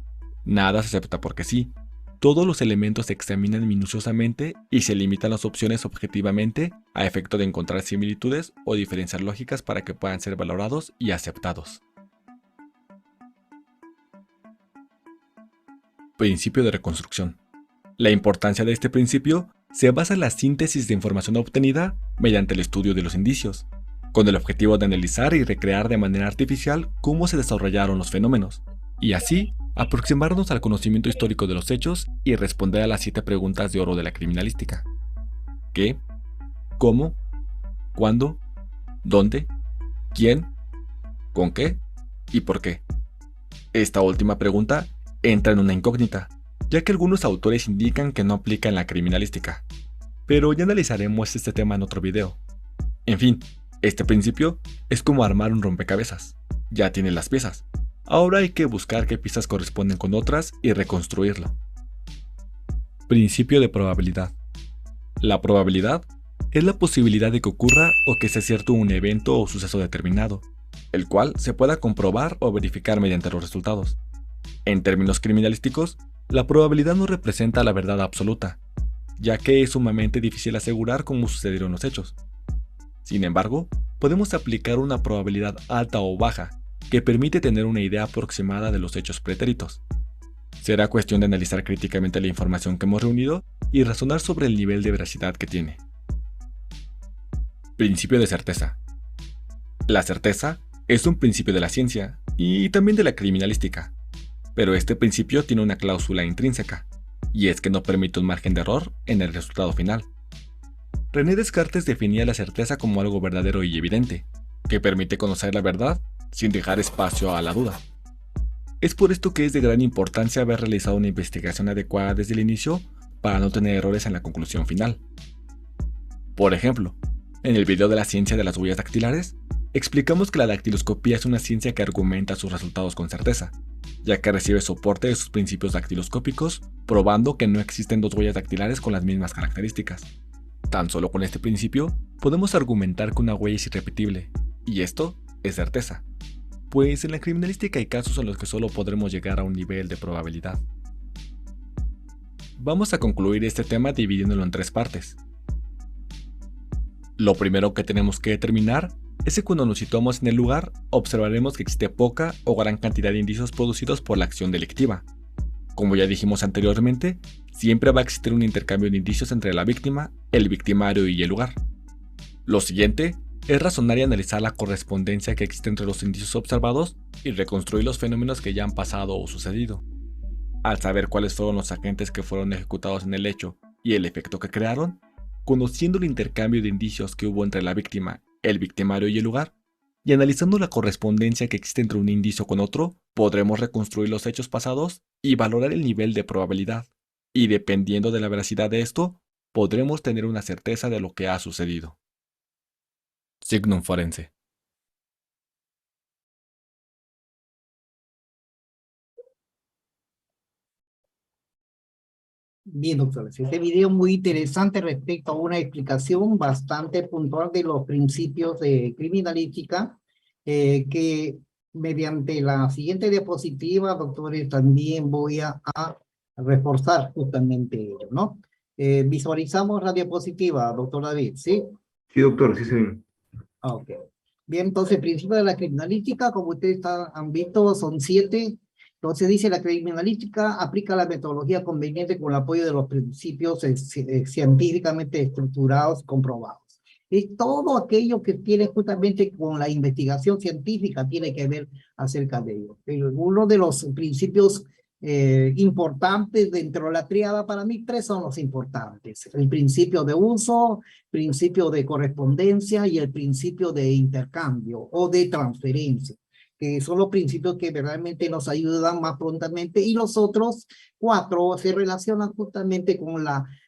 Nada se acepta porque sí. Todos los elementos se examinan minuciosamente y se limitan las opciones objetivamente a efecto de encontrar similitudes o diferencias lógicas para que puedan ser valorados y aceptados. Principio de reconstrucción. La importancia de este principio se basa en la síntesis de información obtenida mediante el estudio de los indicios, con el objetivo de analizar y recrear de manera artificial cómo se desarrollaron los fenómenos, y así aproximarnos al conocimiento histórico de los hechos y responder a las 7 preguntas de oro de la criminalística. ¿Qué? ¿Cómo? ¿Cuándo? ¿Dónde? ¿Quién? ¿Con qué? ¿Y por qué? Esta última pregunta entra en una incógnita, ya que algunos autores indican que no aplica en la criminalística, pero ya analizaremos este tema en otro video. En fin, este principio es como armar un rompecabezas. Ya tiene las piezas. Ahora hay que buscar qué piezas corresponden con otras y reconstruirlo. Principio de probabilidad. La probabilidad es la posibilidad de que ocurra o que sea cierto un evento o suceso determinado, el cual se pueda comprobar o verificar mediante los resultados. En términos criminalísticos, la probabilidad no representa la verdad absoluta, ya que es sumamente difícil asegurar cómo sucedieron los hechos. Sin embargo, podemos aplicar una probabilidad alta o baja, que permite tener una idea aproximada de los hechos pretéritos. Será cuestión de analizar críticamente la información que hemos reunido y razonar sobre el nivel de veracidad que tiene. Principio de certeza. La certeza es un principio de la ciencia y también de la criminalística, pero este principio tiene una cláusula intrínseca, y es que no permite un margen de error en el resultado final. René Descartes definía la certeza como algo verdadero y evidente, que permite conocer la verdad sin dejar espacio a la duda. Es por esto que es de gran importancia haber realizado una investigación adecuada desde el inicio para no tener errores en la conclusión final. Por ejemplo, en el video de la ciencia de las huellas dactilares, explicamos que la dactiloscopía es una ciencia que argumenta sus resultados con certeza, ya que recibe soporte de sus principios dactiloscópicos, probando que no existen dos huellas dactilares con las mismas características. Tan solo con este principio, podemos argumentar que una huella es irrepetible, y esto es certeza, pues en la criminalística hay casos en los que solo podremos llegar a un nivel de probabilidad. Vamos a concluir este tema dividiéndolo en tres partes. Lo primero que tenemos que determinar es que cuando nos situamos en el lugar, observaremos que existe poca o gran cantidad de indicios producidos por la acción delictiva. Como ya dijimos anteriormente, siempre va a existir un intercambio de indicios entre la víctima, el victimario y el lugar. Lo siguiente es razonar y analizar la correspondencia que existe entre los indicios observados y reconstruir los fenómenos que ya han pasado o sucedido. Al saber cuáles fueron los agentes que fueron ejecutados en el hecho y el efecto que crearon, conociendo el intercambio de indicios que hubo entre la víctima, el victimario y el lugar, y analizando la correspondencia que existe entre un indicio con otro, podremos reconstruir los hechos pasados y valorar el nivel de probabilidad, y dependiendo de la veracidad de esto, podremos tener una certeza de lo que ha sucedido. Signum forense. Bien, doctores, este video es muy interesante respecto a una explicación bastante puntual de los principios de criminalística, que mediante la siguiente diapositiva, doctores, también voy a reforzar justamente ello, ¿no? Visualizamos la diapositiva, doctor David, ¿sí? Sí, doctor, sí se ven. Ok. Bien, entonces, principios de la criminalística, como ustedes han visto, son 7. Entonces dice, la criminalística aplica la metodología conveniente con el apoyo de los principios científicamente estructurados y comprobados. Es todo aquello que tiene justamente con la investigación científica, tiene que ver acerca de ello. Uno de los principios importantes dentro de la tríada, para mí 3 son los importantes: el principio de uso, principio de correspondencia y el principio de intercambio o de transferencia, que son los principios que verdaderamente nos ayudan más prontamente, y los otros 4 se relacionan justamente con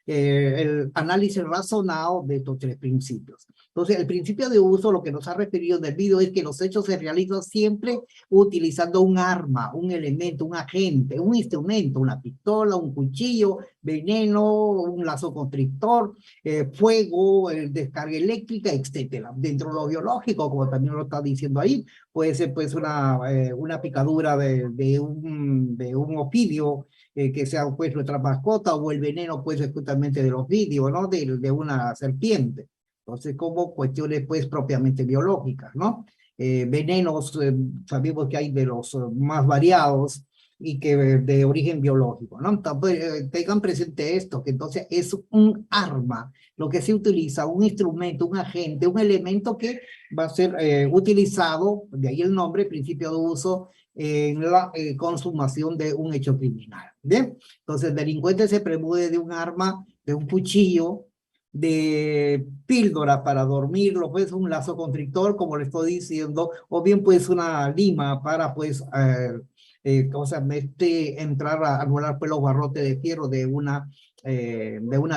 el análisis razonado de estos 3 principios. Entonces, el principio de uso, lo que nos ha referido en el video, es que los hechos se realizan siempre utilizando un arma, un elemento, un agente, un instrumento, una pistola, un cuchillo, veneno, un lazo constrictor, fuego, descarga eléctrica, etcétera. Dentro de lo biológico, como también lo está diciendo ahí, puede ser pues una picadura de un ofidio, que sea pues nuestra mascota, o el veneno pues justamente de los ofidios, ¿no? De una serpiente. Entonces, como cuestiones pues propiamente biológicas, ¿no? Venenos, sabemos que hay de los más variados y que de origen biológico, ¿no? Entonces, tengan presente esto, que entonces es un arma, lo que se utiliza, un instrumento, un agente, un elemento que va a ser utilizado, de ahí el nombre, principio de uso, en la consumación de un hecho criminal. ¿Bien? Entonces, el delincuente se premueve de un arma, de un cuchillo, de píldora para dormirlo, pues un lazo constrictor, como le estoy diciendo, o bien pues una lima para pues entrar a anular pues los barrotes de fierro de una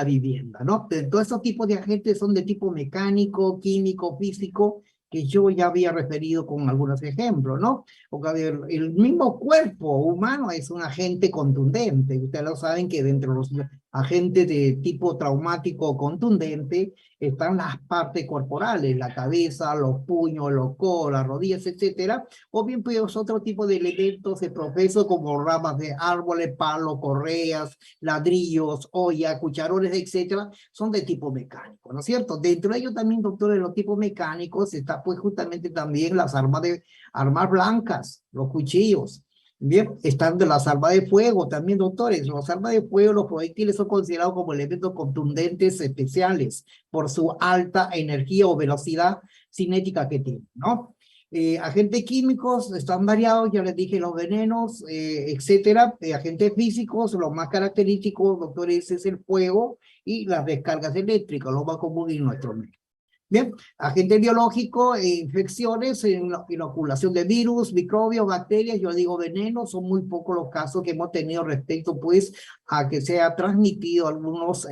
vivienda, ¿no? Todos estos tipos de agentes son de tipo mecánico, químico, físico, que yo ya había referido con algunos ejemplos, ¿no? Porque el mismo cuerpo humano es un agente contundente. Ustedes lo saben que dentro de los agente de tipo traumático contundente, están las partes corporales, la cabeza, los puños, los codos, las rodillas, etcétera, o bien pues otro tipo de elementos de proceso como ramas de árboles, palos, correas, ladrillos, ollas, cucharones, etcétera, son de tipo mecánico, ¿no es cierto? Dentro de ellos también, doctores, los tipos mecánicos está pues justamente también las armas blancas, los cuchillos. Bien, están de las armas de fuego también, doctores. Las armas de fuego, los proyectiles son considerados como elementos contundentes especiales por su alta energía o velocidad cinética que tienen, ¿no? Agentes químicos están variados, ya les dije, los venenos, etcétera. Agentes físicos, los más característicos, doctores, es el fuego y las descargas eléctricas, lo más común en nuestro medio. Bien, agente biológico, infecciones, inoculación de virus, microbios, bacterias, yo digo venenos, son muy pocos los casos que hemos tenido respecto pues a que se ha transmitido algunos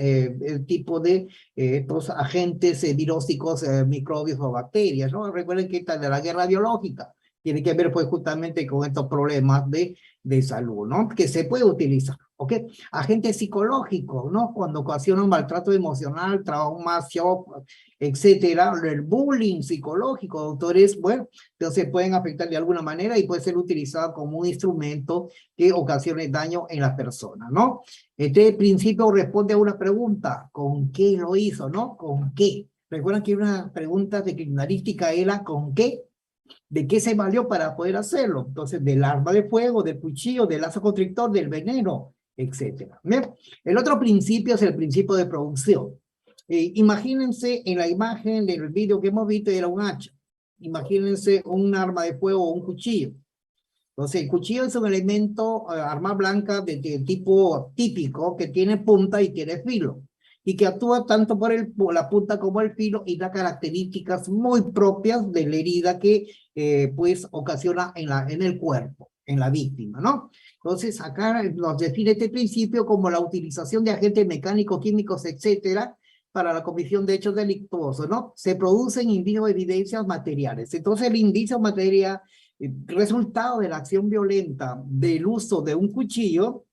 tipos de estos agentes virósicos, microbios o bacterias, ¿no? Recuerden que esta de la guerra biológica tiene que ver pues justamente con estos problemas de salud, ¿no? Que se puede utilizar, ¿ok? Agentes psicológicos, ¿no? Cuando ocasiona un maltrato emocional, trauma, shock, etcétera, el bullying psicológico, doctores, bueno, entonces pueden afectar de alguna manera y puede ser utilizado como un instrumento que ocasione daño en la persona, ¿no? Este principio responde a una pregunta, ¿con qué lo hizo, no? ¿Con qué? Recuerdan que una pregunta de criminalística era ¿con qué? ¿De qué se valió para poder hacerlo? Entonces, del arma de fuego, del cuchillo, del lazo constrictor, del veneno, etcétera. ¿Bien? El otro principio es el principio de producción. Imagínense en la imagen del video que hemos visto, era un hacha. Imagínense un arma de fuego o un cuchillo. Entonces, el cuchillo es un elemento, arma blanca de tipo típico, que tiene punta y tiene filo, y que actúa tanto por la punta como el filo y da características muy propias de la herida que pues ocasiona en el cuerpo, en la víctima, ¿no? Entonces, acá nos define este principio como la utilización de agentes mecánicos, químicos, etcétera, para la comisión de hechos delictuosos, ¿no? Se producen indicios o evidencias materiales. Entonces, el indicio material, resultado de la acción violenta del uso de un cuchillo,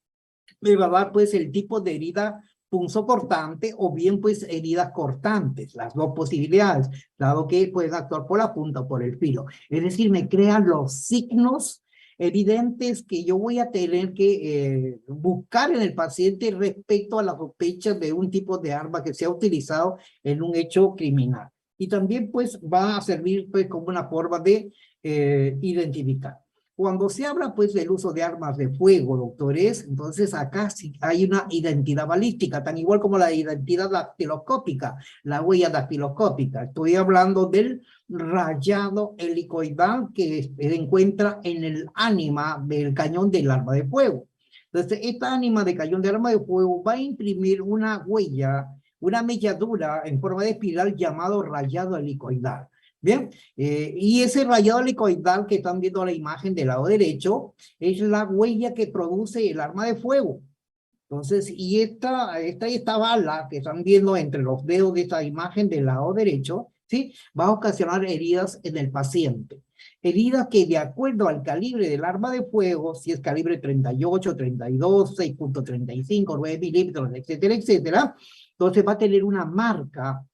me va a dar pues el tipo de herida punzocortante o bien pues heridas cortantes, las dos posibilidades, dado que pueden actuar por la punta o por el filo. Es decir, me crean los signos evidentes que yo voy a tener que buscar en el paciente respecto a las sospechas de un tipo de arma que se ha utilizado en un hecho criminal. Y también pues va a servir pues como una forma de identificar. Cuando se habla pues del uso de armas de fuego, doctores, entonces acá sí hay una identidad balística, tan igual como la identidad dactiloscópica, la huella dactiloscópica. Estoy hablando del rayado helicoidal que se encuentra en el ánima del cañón del arma de fuego. Entonces, esta ánima de cañón del arma de fuego va a imprimir una huella, una melladura en forma de espiral llamado rayado helicoidal. Bien, y ese rayado helicoidal que están viendo la imagen del lado derecho es la huella que produce el arma de fuego. Entonces, y esta bala que están viendo entre los dedos de esta imagen del lado derecho, ¿sí? Va a ocasionar heridas en el paciente. Heridas que de acuerdo al calibre del arma de fuego, si es calibre 38, 32, 6.35, 9 milímetros, etcétera, etcétera, entonces va a tener una marca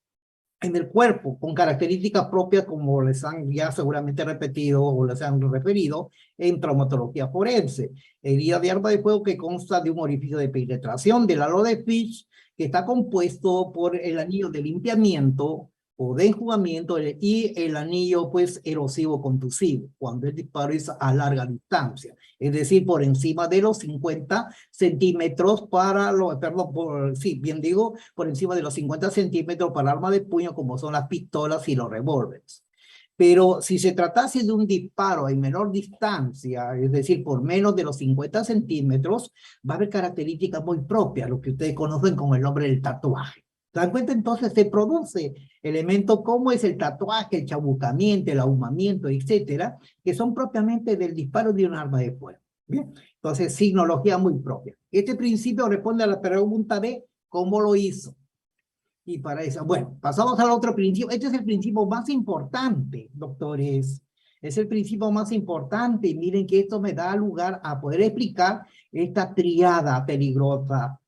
en el cuerpo, con características propias como les han ya seguramente repetido o les han referido en traumatología forense. Herida de arma de fuego que consta de un orificio de penetración del halo de Fish, que está compuesto por el anillo de limpiamiento o de enjugamiento y el anillo pues erosivo contusivo, cuando el disparo es a larga distancia, es decir, por encima de los 50 centímetros para los, perdón, por encima de los 50 centímetros para arma de puño como son las pistolas y los revólveres. Pero si se tratase de un disparo en menor distancia, es decir, por menos de los 50 centímetros, va a haber características muy propias, lo que ustedes conocen con el nombre del tatuaje. ¿Se dan cuenta? Entonces se produce elementos como es el tatuaje, el chabucamiento, el ahumamiento, etcétera, que son propiamente del disparo de un arma de fuego. Bien, entonces signología muy propia. Este principio responde a la pregunta de cómo lo hizo. Y para eso, bueno, pasamos al otro principio. Este es el principio más importante, doctores. Es el principio más importante. Y miren que esto me da lugar a poder explicar esta triada peligrosa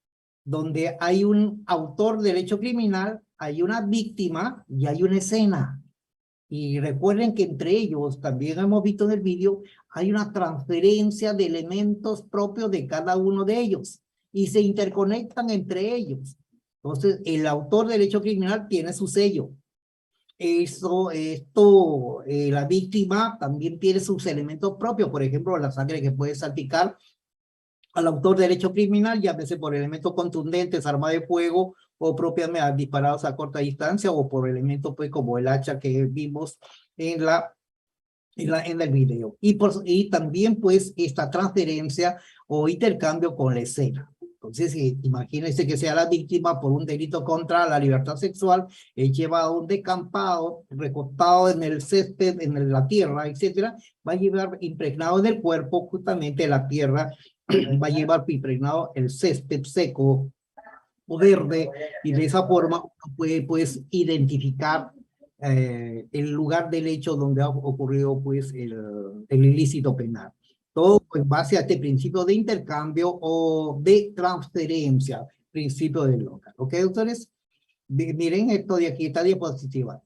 donde hay un autor del hecho criminal, hay una víctima y hay una escena. Y recuerden que entre ellos, también hemos visto en el vídeo, hay una transferencia de elementos propios de cada uno de ellos y se interconectan entre ellos. Entonces, el autor del hecho criminal tiene su sello. La víctima también tiene sus elementos propios, por ejemplo, la sangre que puede salpicar al autor del hecho criminal, ya sea por elementos contundentes, arma de fuego, o propiamente disparados a corta distancia, o por elementos pues como el hacha que vimos en el video. Y también pues esta transferencia o intercambio con la escena. Entonces, imagínense que sea la víctima por un delito contra la libertad sexual, es llevado a un descampado, recostado en el césped, en la tierra, etcétera, va a llevar impregnado en el cuerpo justamente la tierra, va a llevar impregnado el césped seco o verde, y de esa forma uno puede pues identificar el lugar del hecho donde ha ocurrido pues el ilícito penal. Todo en base a este principio de intercambio o de transferencia, principio del local. ¿Ok, doctores? Miren esto de aquí, esta diapositiva.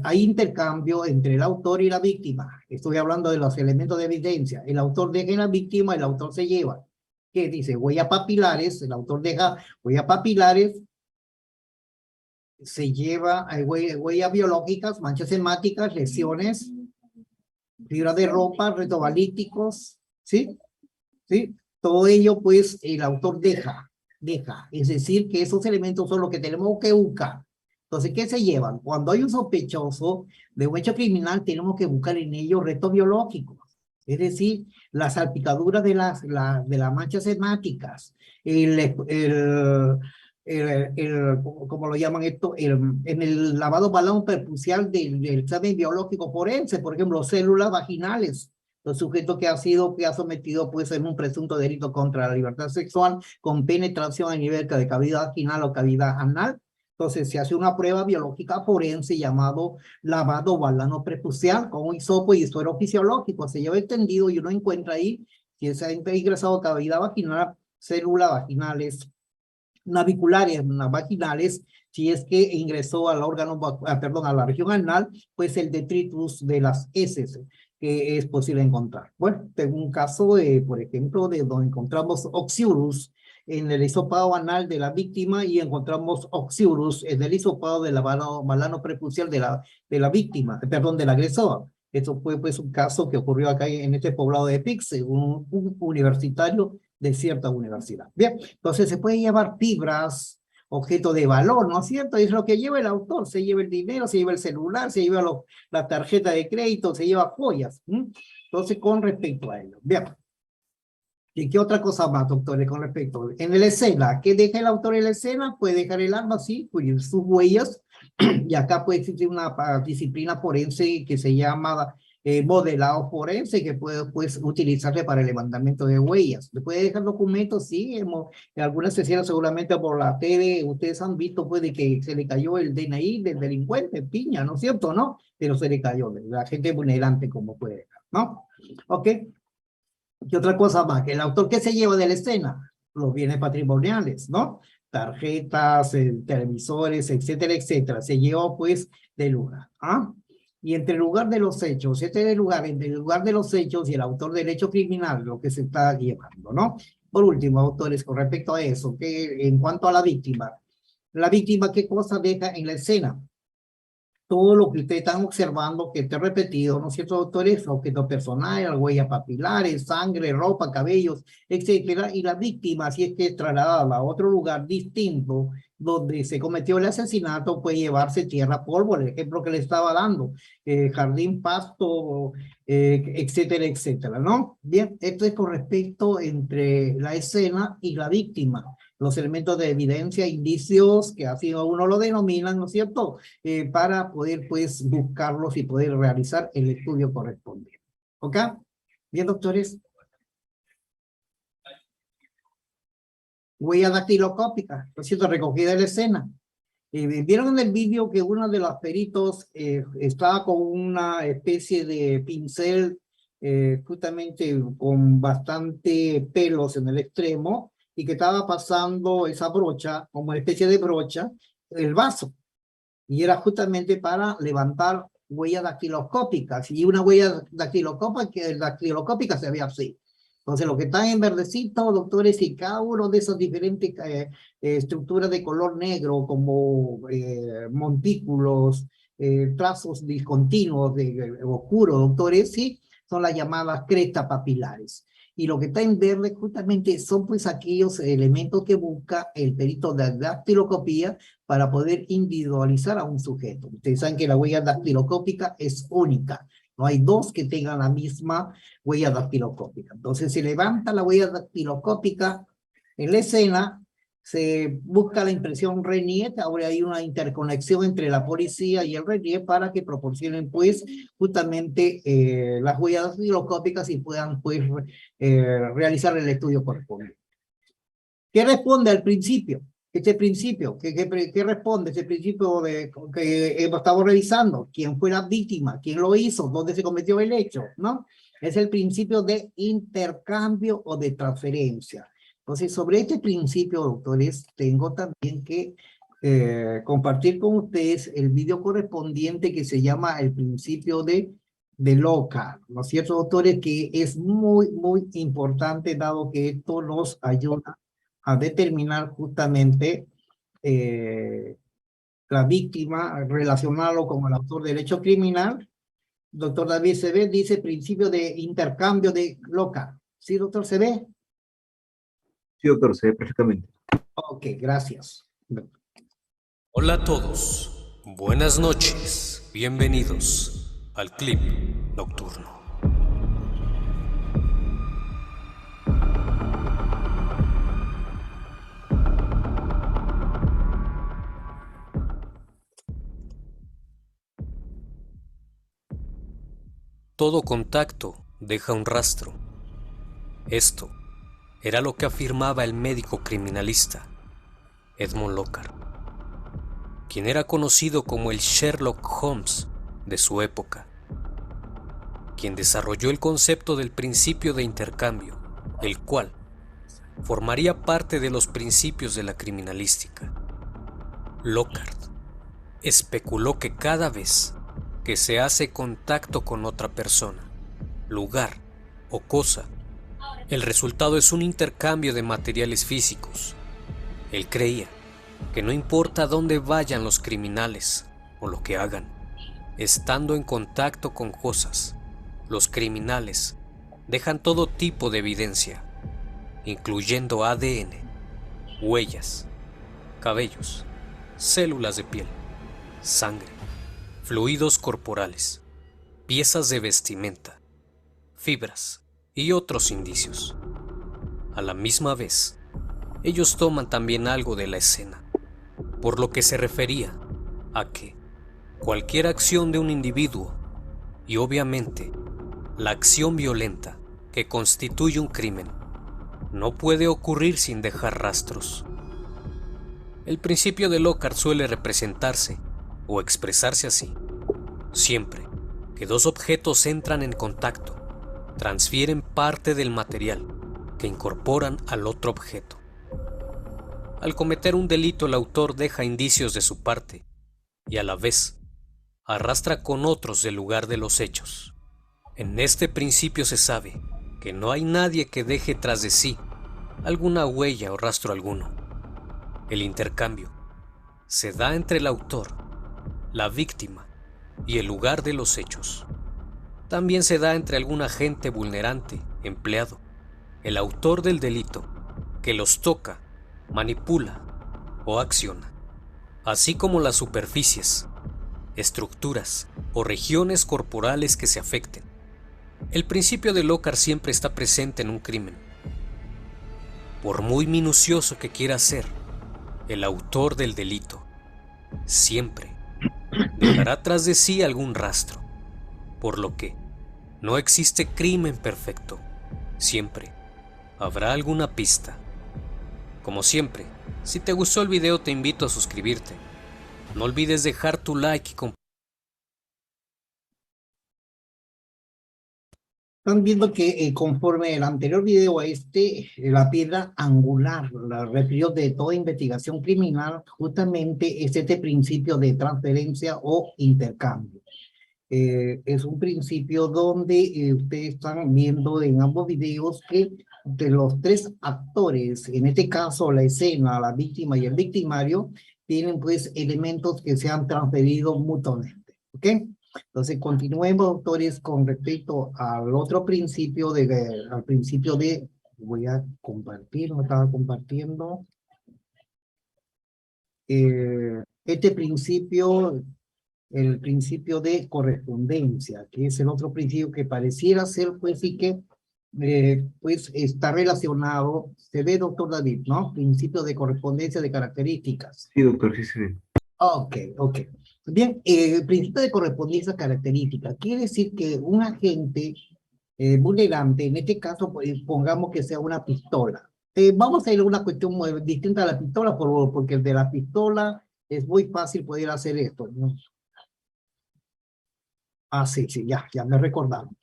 Hay intercambio entre el autor y la víctima. Estoy hablando de los elementos de evidencia. El autor deja en la víctima, el autor se lleva. ¿Qué dice? Huellas papilares, el autor deja huellas papilares, se lleva huellas biológicas, manchas hemáticas, lesiones, fibras de ropa, restos balísticos, ¿sí? ¿Sí? Todo ello, pues, el autor deja. Es decir, que esos elementos son los que tenemos que buscar. Entonces, ¿qué se llevan? Cuando hay un sospechoso de un hecho criminal, tenemos que buscar en ellos restos biológicos. Es decir, las salpicaduras de las manchas hemáticas, ¿cómo lo llaman esto? En el lavado balón percusial del examen biológico forense, por ejemplo, células vaginales, los sujetos que ha sometido pues en un presunto delito contra la libertad sexual con penetración a nivel de cavidad vaginal o cavidad anal. Entonces se hace una prueba biológica forense llamado lavado balano prepucial con un hisopo y suero fisiológico. Se lleva extendido y uno encuentra ahí si se ha ingresado cavidad vaginal, células vaginales, naviculares vaginales, si es que ingresó al órgano, perdón, a la región anal, pues el detritus de las heces que es posible encontrar. Bueno, tengo un caso, por ejemplo, de donde encontramos oxiurus en el hisopado anal de la víctima y encontramos oxiurus en el hisopado del balano prepucial de la víctima, perdón, del agresor. Esto fue pues un caso que ocurrió acá en este poblado de Pixe, un universitario de cierta universidad. Bien, entonces se puede llevar fibras, objetos de valor, ¿no es cierto? Es lo que lleva el autor, se lleva el dinero, se lleva el celular, se lleva la tarjeta de crédito, se lleva joyas. Entonces, con respecto a ello. Bien. ¿Y qué otra cosa más, doctores, con respecto? En la escena, ¿qué deja el autor en la escena? Puede dejar el arma, sí, pues sus huellas, y acá puede existir una disciplina forense que se llama modelado forense, que puede pues utilizarse para el levantamiento de huellas. ¿Le puede dejar documentos? Sí, en algunas sesiones seguramente por la TV, ustedes han visto pues de que se le cayó el DNI del delincuente, piña, ¿no es cierto? ¿No? Pero se le cayó, la gente vulnerante como puede dejar, ¿no? Ok. ¿Qué otra cosa más? Que el autor que se lleva de la escena, los bienes patrimoniales, ¿no? Tarjetas, televisores, etcétera, etcétera. Se lleva pues del lugar. ¿Ah? Y entre el lugar de los hechos, entre el lugar de los hechos y el autor del hecho criminal, lo que se está llevando, ¿no? Por último, autores, con respecto a eso, que en cuanto a la víctima, ¿qué cosa deja en la escena? Todo lo que ustedes están observando, que te he repetido, ¿no es cierto, doctores? Objetos personales, huellas papilares, sangre, ropa, cabellos, etcétera. Y la víctima, si es que es trasladada a otro lugar distinto donde se cometió el asesinato, puede llevarse tierra, polvo, el ejemplo que le estaba dando, jardín, pasto, etcétera, etcétera, ¿no? Bien, esto es con respecto entre la escena y la víctima. Los elementos de evidencia, indicios, que así uno lo denominan, ¿no es cierto?, para poder, pues, buscarlos y poder realizar el estudio correspondiente. ¿Ok? Bien, doctores. Huella dactiloscópica, ¿no es cierto?, recogida de la escena. Vieron en el vídeo que uno de los peritos estaba con una especie de pincel justamente con bastante pelos en el extremo, y que estaba pasando esa brocha, como una especie de brocha, el vaso. Y era justamente para levantar huellas dactiloscópicas. Y una huella dactiloscópica se ve así. Entonces, lo que está en verdecito, doctores, y cada uno de esas diferentes estructuras de color negro, como montículos, trazos discontinuos oscuros, doctores, sí, son las llamadas crestas papilares. Y lo que está en verde justamente son pues aquellos elementos que busca el perito de dactiloscopía para poder individualizar a un sujeto. Ustedes saben que la huella dactiloscópica es única. No hay dos que tengan la misma huella dactiloscópica. Entonces se levanta la huella dactiloscópica en la escena, se busca la impresión Renier, ahora hay una interconexión entre la policía y el Renier para que proporcionen pues justamente las huellas dactiloscópicas y puedan pues realizar el estudio correspondiente. ¿Qué responde al principio? Este principio, ¿qué responde ese principio que estamos revisando? ¿Quién fue la víctima? ¿Quién lo hizo? ¿Dónde se cometió el hecho? ¿No? Es el principio de intercambio o de transferencia. Entonces, sobre este principio, doctores, tengo también que compartir con ustedes el video correspondiente que se llama el principio de Locard, ¿no es cierto, doctores? Que es muy, muy importante, dado que esto nos ayuda a determinar justamente la víctima, relacionarlo con el autor del hecho criminal. Doctor David Cebé dice principio de intercambio de Locard. ¿Sí, doctor Cebé? Sí, doctor, se ve perfectamente. Ok, gracias. Hola a todos, buenas noches, bienvenidos al clip nocturno. Todo contacto deja un rastro. Esto era lo que afirmaba el médico criminalista Edmond Locard, quien era conocido como el Sherlock Holmes de su época, quien desarrolló el concepto del principio de intercambio, el cual formaría parte de los principios de la criminalística. Locard especuló que cada vez que se hace contacto con otra persona, lugar o cosa, el resultado es un intercambio de materiales físicos. Él creía que no importa dónde vayan los criminales o lo que hagan, estando en contacto con cosas, los criminales dejan todo tipo de evidencia, incluyendo ADN, huellas, cabellos, células de piel, sangre, fluidos corporales, piezas de vestimenta, fibras y otros indicios. A la misma vez, ellos toman también algo de la escena, por lo que se refería a que cualquier acción de un individuo, y obviamente la acción violenta que constituye un crimen, no puede ocurrir sin dejar rastros. El principio de Locard suele representarse o expresarse así: siempre que dos objetos entran en contacto, transfieren parte del material que incorporan al otro objeto. Al cometer un delito, el autor deja indicios de su parte y a la vez arrastra con otros del lugar de los hechos. En este principio se sabe que no hay nadie que deje tras de sí alguna huella o rastro alguno. El intercambio se da entre el autor, la víctima y el lugar de los hechos. También se da entre algún agente vulnerante, empleado, el autor del delito, que los toca, manipula o acciona, así como las superficies, estructuras o regiones corporales que se afecten. El principio de Locard siempre está presente en un crimen. Por muy minucioso que quiera ser el autor del delito, siempre dejará tras de sí algún rastro, por lo que no existe crimen perfecto. Siempre habrá alguna pista. Como siempre, si te gustó el video te invito a suscribirte. No olvides dejar tu like y compartir. Están viendo que conforme el anterior video a este, la piedra angular, la refirió de toda investigación criminal, justamente es este principio de transferencia o intercambio. Es un principio donde ustedes están viendo en ambos videos que de los tres actores, en este caso la escena, la víctima y el victimario, tienen pues elementos que se han transferido mutuamente, ¿ok? Entonces continuemos, doctores, con respecto al otro principio, al principio de, voy a compartir, no estaba compartiendo, este principio, el principio de correspondencia, que es el otro principio que pareciera ser, pues sí que, pues está relacionado, se ve, doctor David, ¿no? Principio de correspondencia de características. Sí, doctor, sí se ve. Ok, ok. Bien, el principio de correspondencia característica quiere decir que un agente vulnerante, en este caso, pues, pongamos que sea una pistola. Vamos a ir a una cuestión muy distinta a la pistola, porque el de la pistola es muy fácil poder hacer esto, ¿no? Ah, sí, sí, ya me recordaron.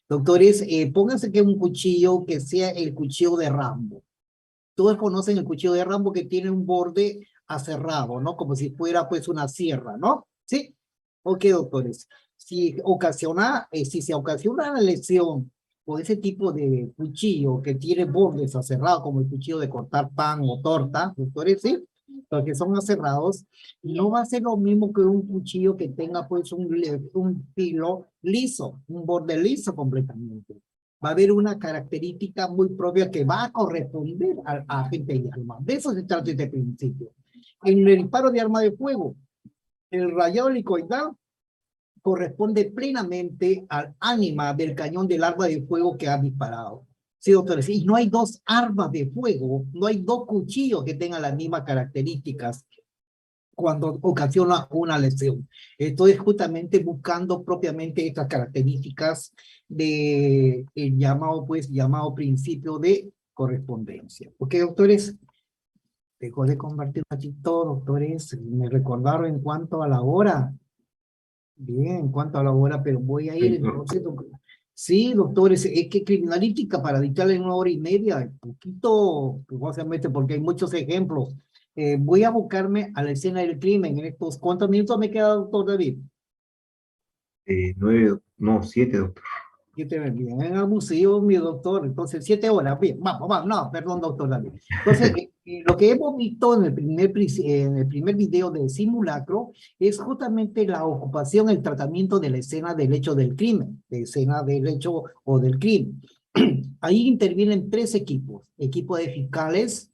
Doctores, pónganse que un cuchillo que sea el cuchillo de Rambo. Todos conocen el cuchillo de Rambo que tiene un borde aserrado, ¿no? Como si fuera pues una sierra, ¿no? ¿Sí? Ok, doctores. Si se ocasiona una lesión por ese tipo de cuchillo que tiene bordes aserrados, como el cuchillo de cortar pan o torta, doctores, ¿sí? Los que son aserrados, no va a ser lo mismo que un cuchillo que tenga pues un filo liso, un borde liso completamente. Va a haber una característica muy propia que va a corresponder al agente de arma. De eso se trata este principio. En el disparo de arma de fuego, el rayado helicoidal corresponde plenamente al ánima del cañón del arma de fuego que ha disparado. Sí, doctores, y no hay dos armas de fuego, no hay dos cuchillos que tengan las mismas características cuando ocasiona una lesión. Esto es justamente buscando propiamente estas características de el llamado principio de correspondencia. ¿Ok, doctores? Dejo de compartir aquí todo, doctores. Me recordaron en cuanto a la hora. Bien, en cuanto a la hora, pero voy a ir entonces. Sí, doctores, es que criminalística para dictarle en 1 hora y media, un poquito, básicamente, porque hay muchos ejemplos. Voy a buscarme a la escena del crimen en estos. ¿Cuántos minutos me queda, doctor David? 7, doctor. 7, bien, abusivo, mi doctor. Entonces, 7 horas. Bien, vamos, no, perdón, doctor David. Entonces, lo que hemos visto en el primer video de simulacro es justamente la ocupación, el tratamiento de la escena del hecho del crimen, de escena del hecho o del crimen. Ahí intervienen 3 equipos: equipo de fiscales,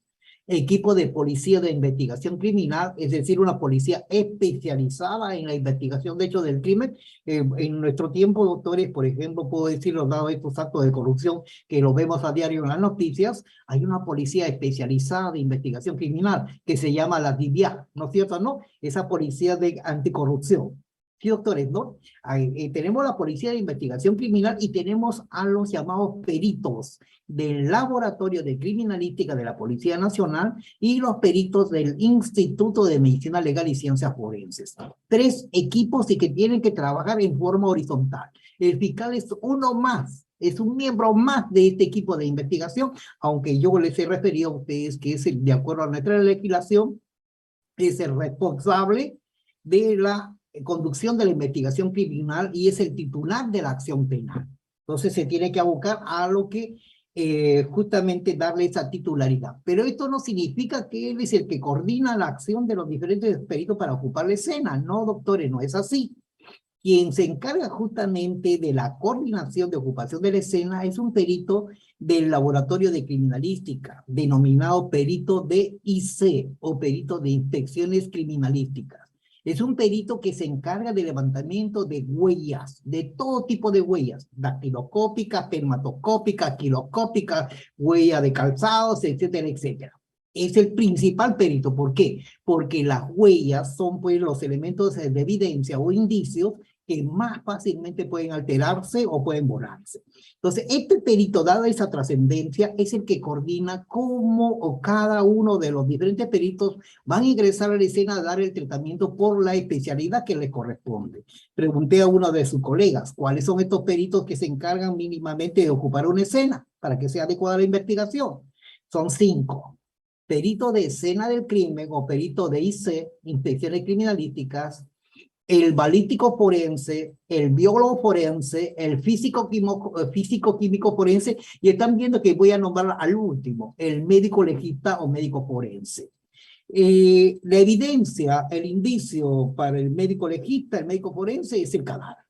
equipo de policía de investigación criminal, es decir, una policía especializada en la investigación de hechos del crimen. En nuestro tiempo, doctores, por ejemplo, puedo decirlo, dado estos actos de corrupción que lo vemos a diario en las noticias, hay una policía especializada de investigación criminal que se llama la DIVIA, ¿no es cierto? ¿No? Esa policía de anticorrupción. Sí, doctores, ¿no? Tenemos la policía de investigación criminal y tenemos a los llamados peritos del Laboratorio de Criminalística de la Policía Nacional y los peritos del Instituto de Medicina Legal y Ciencias Forenses. 3 equipos y que tienen que trabajar en forma horizontal. El fiscal es uno más, es un miembro más de este equipo de investigación, aunque yo les he referido a ustedes que es de acuerdo a nuestra legislación, es el responsable de la conducción de la investigación criminal y es el titular de la acción penal. Entonces se tiene que abocar a lo que justamente darle esa titularidad. Pero esto no significa que él es el que coordina la acción de los diferentes peritos para ocupar la escena. No, doctores, no es así. Quien se encarga justamente de la coordinación de ocupación de la escena es un perito del Laboratorio de Criminalística, denominado perito de IC o perito de Inspecciones Criminalísticas. Es un perito que se encarga del levantamiento de huellas, de todo tipo de huellas, dactiloscópicas, spermatoscópicas, quiloscópicas, huella de calzados, etcétera, etcétera. Es el principal perito. ¿Por qué? Porque las huellas son pues los elementos de evidencia o indicios que más fácilmente pueden alterarse o pueden borrarse. Entonces, este perito, dada esa trascendencia, es el que coordina cómo o cada uno de los diferentes peritos van a ingresar a la escena a dar el tratamiento por la especialidad que les corresponde. Pregunté a uno de sus colegas, ¿cuáles son estos peritos que se encargan mínimamente de ocupar una escena para que sea adecuada la investigación? Son 5. Perito de escena del crimen o perito de IC, inspecciones criminalísticas, el balístico forense, el biólogo forense, el físico-químico forense, y están viendo que voy a nombrar al último, el médico legista o médico forense. La evidencia, el indicio para el médico legista, el médico forense, es el cadáver.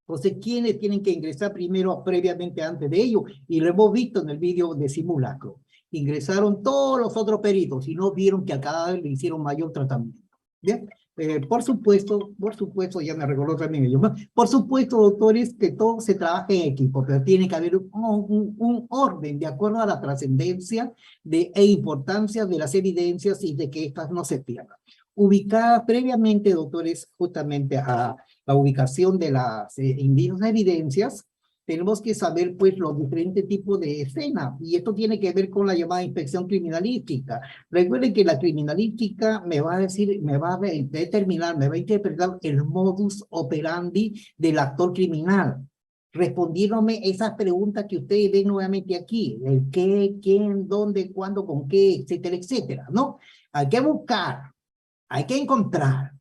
Entonces, ¿quiénes tienen que ingresar primero, previamente, antes de ello? Y lo hemos visto en el vídeo de simulacro. Ingresaron todos los otros peritos y no vieron que al cadáver le hicieron mayor tratamiento. ¿Bien? Por supuesto, ya me recordó también ellos. Por supuesto, doctores, que todo se trabaja en equipo, pero tiene que haber un orden de acuerdo a la trascendencia e importancia de las evidencias y de que estas no se pierdan. Ubicar previamente, doctores, justamente a la ubicación de las indicios de evidencias, tenemos que saber, pues, los diferentes tipos de escena, y esto tiene que ver con la llamada inspección criminalística. Recuerden que la criminalística me va a decir, me va a determinar, me va a interpretar el modus operandi del actor criminal, respondiéndome esas preguntas que ustedes ven nuevamente aquí, el qué, quién, dónde, cuándo, con qué, etcétera, etcétera, ¿no? Hay que buscar, hay que encontrar,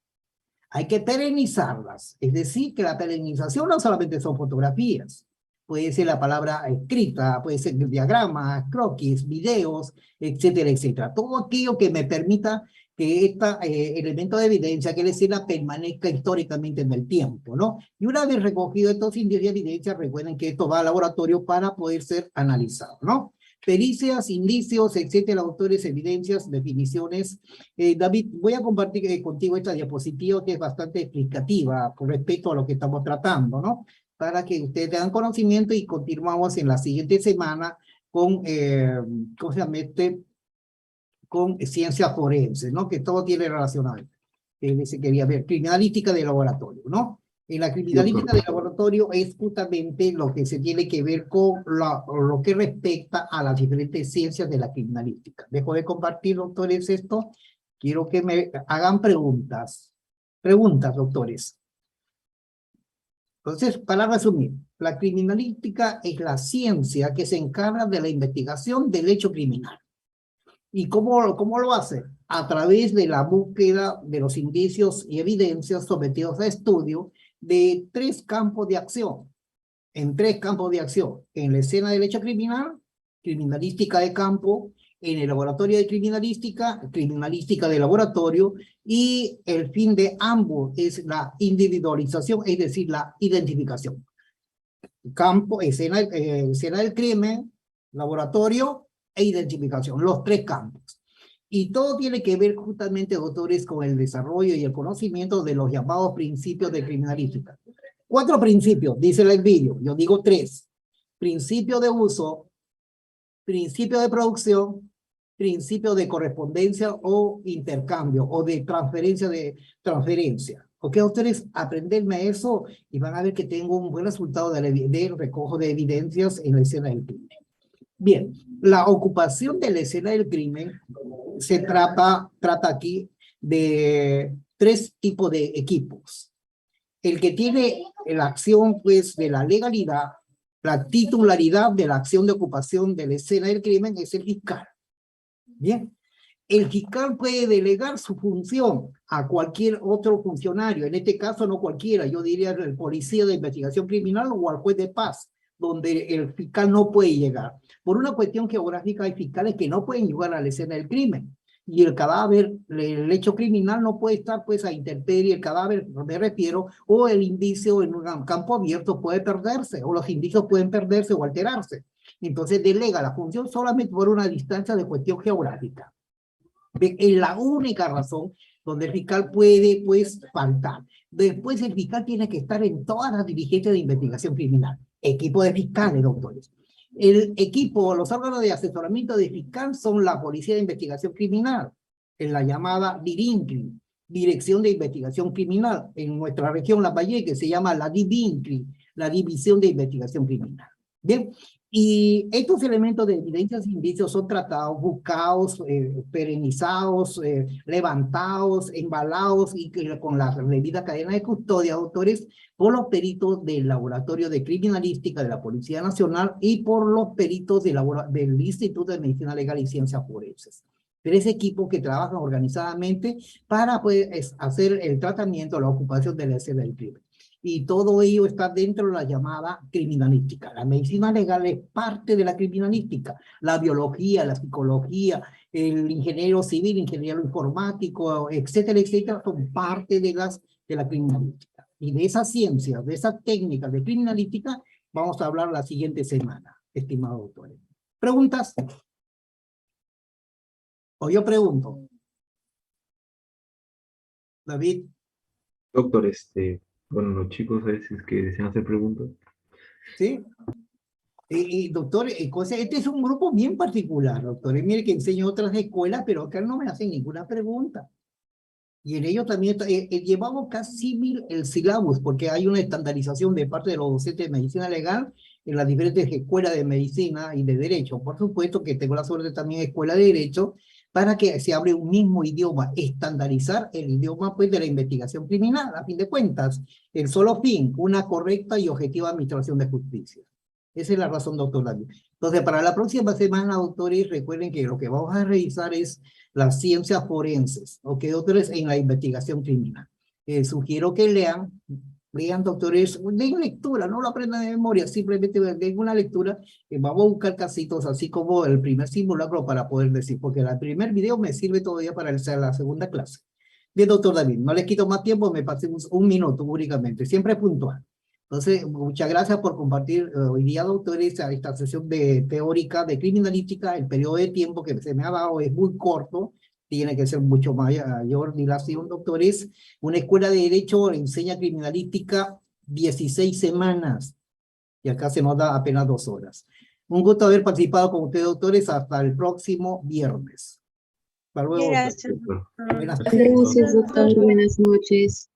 hay que perenizarlas. Es decir, que la perenización no solamente son fotografías, puede ser la palabra escrita, puede ser diagramas, croquis, videos, etcétera, etcétera. Todo aquello que me permita que este elemento de evidencia, que la escena permanezca históricamente en el tiempo, ¿no? Y una vez recogido estos indicios de evidencia, recuerden que esto va al laboratorio para poder ser analizado, ¿no? Pericias, indicios, etcétera, autores, evidencias, definiciones. David, voy a compartir contigo esta diapositiva que es bastante explicativa con respecto a lo que estamos tratando, ¿no? Para que ustedes tengan conocimiento y continuamos en la siguiente semana con, ¿cómo se llama con ciencias forenses, ¿no? Que todo tiene relacionado. Se quería ver criminalística de laboratorio, ¿no? En la criminalística de laboratorio es justamente lo que se tiene que ver con lo que respecta a las diferentes ciencias de la criminalística. Dejo de compartir, doctores, esto. Quiero que me hagan preguntas. Preguntas, doctores. Entonces, para resumir, la criminalística es la ciencia que se encarga de la investigación del hecho criminal. ¿Y cómo lo hace? A través de la búsqueda de los indicios y evidencias sometidos a estudio de 3 campos de acción. En 3 campos de acción. En la escena del hecho criminal, criminalística de campo, en el laboratorio de criminalística, criminalística de laboratorio, y el fin de ambos es la individualización, es decir, la identificación. Campo, escena del crimen, laboratorio e identificación, los 3 campos. Y todo tiene que ver justamente, doctores, con el desarrollo y el conocimiento de los llamados principios de criminalística. 4 principios, dice el vídeo, yo digo 3. Principio de uso, principio de producción, principio de correspondencia o intercambio, o de transferencia. Ok, ustedes aprenderme eso y van a ver que tengo un buen resultado del recojo de evidencias en la escena del crimen. Bien, la ocupación de la escena del crimen se trata aquí de 3 tipos de equipos. El que tiene la acción, pues, de la legalidad, la titularidad de la acción de ocupación de la escena del crimen es el fiscal. Bien, el fiscal puede delegar su función a cualquier otro funcionario, en este caso no cualquiera, yo diría el policía de investigación criminal o al juez de paz, donde el fiscal no puede llegar. Por una cuestión geográfica hay fiscales que no pueden llegar a la escena del crimen, y el cadáver, el hecho criminal no puede estar pues a intemperie, el cadáver, me refiero, o el indicio en un campo abierto puede perderse, o los indicios pueden perderse o alterarse. Entonces delega la función solamente por una distancia de cuestión geográfica. Es la única razón donde el fiscal puede, pues, faltar. Después el fiscal tiene que estar en todas las diligencias de investigación criminal. Equipo de fiscales, doctores. El equipo, los órganos de asesoramiento de fiscal son la Policía de Investigación Criminal, en la llamada DIRINCRI, Dirección de Investigación Criminal en nuestra región, La Valle, que se llama la DIVINCRI, la División de Investigación Criminal. Bien, y estos elementos de evidencias e indicios son tratados, buscados, perenizados, levantados, embalados y con la debida cadena de custodia, autores, por los peritos del Laboratorio de Criminalística de la Policía Nacional y por los peritos del Instituto de Medicina Legal y Ciencias Forenses. 3 equipos que trabajan organizadamente para pues, hacer el tratamiento, la ocupación de la escena del crimen. Y todo ello está dentro de la llamada criminalística. La medicina legal es parte de la criminalística. La biología, la psicología, el ingeniero civil, ingeniero informático, etcétera, etcétera, son parte de la criminalística. Y de esas ciencias, de esas técnicas de criminalística, vamos a hablar la siguiente semana, estimados doctores. ¿Preguntas? O yo pregunto. David. Doctor, bueno, los chicos a veces que desean hacer preguntas. Sí. Doctor, este es un grupo bien particular, doctor. Mire que enseño otras escuelas, pero acá no me hacen ninguna pregunta. Y en ello también llevamos casi el syllabus, porque hay una estandarización de parte de los docentes de medicina legal en las diferentes escuelas de medicina y de derecho. Por supuesto que tengo la suerte también de escuela de derecho, para que se hable un mismo idioma, estandarizar el idioma pues, de la investigación criminal, a fin de cuentas, el solo fin, una correcta y objetiva administración de justicia. Esa es la razón, doctor David. Entonces, para la próxima semana, doctores, recuerden que lo que vamos a revisar es las ciencias forenses, ¿ok, doctores? En la investigación criminal. Sugiero que lean, doctores, den lectura, no lo aprendan de memoria, simplemente den una lectura, vamos a buscar casitos, así como el primer simulacro para poder decir, porque el primer video me sirve todavía para la segunda clase. Bien, doctor David, no les quito más tiempo, me pasé un minuto únicamente, siempre puntual. Entonces, muchas gracias por compartir hoy día, doctores, a esta sesión teórica de criminalística. El periodo de tiempo que se me ha dado es muy corto, tiene que ser mucho mayor dilación, doctores. Una escuela de derecho enseña criminalística 16 semanas, y acá se nos da apenas 2 horas. Un gusto haber participado con ustedes, doctores, hasta el próximo viernes. Hasta luego. Gracias. Buenas tardes. Gracias, doctor. Buenas noches.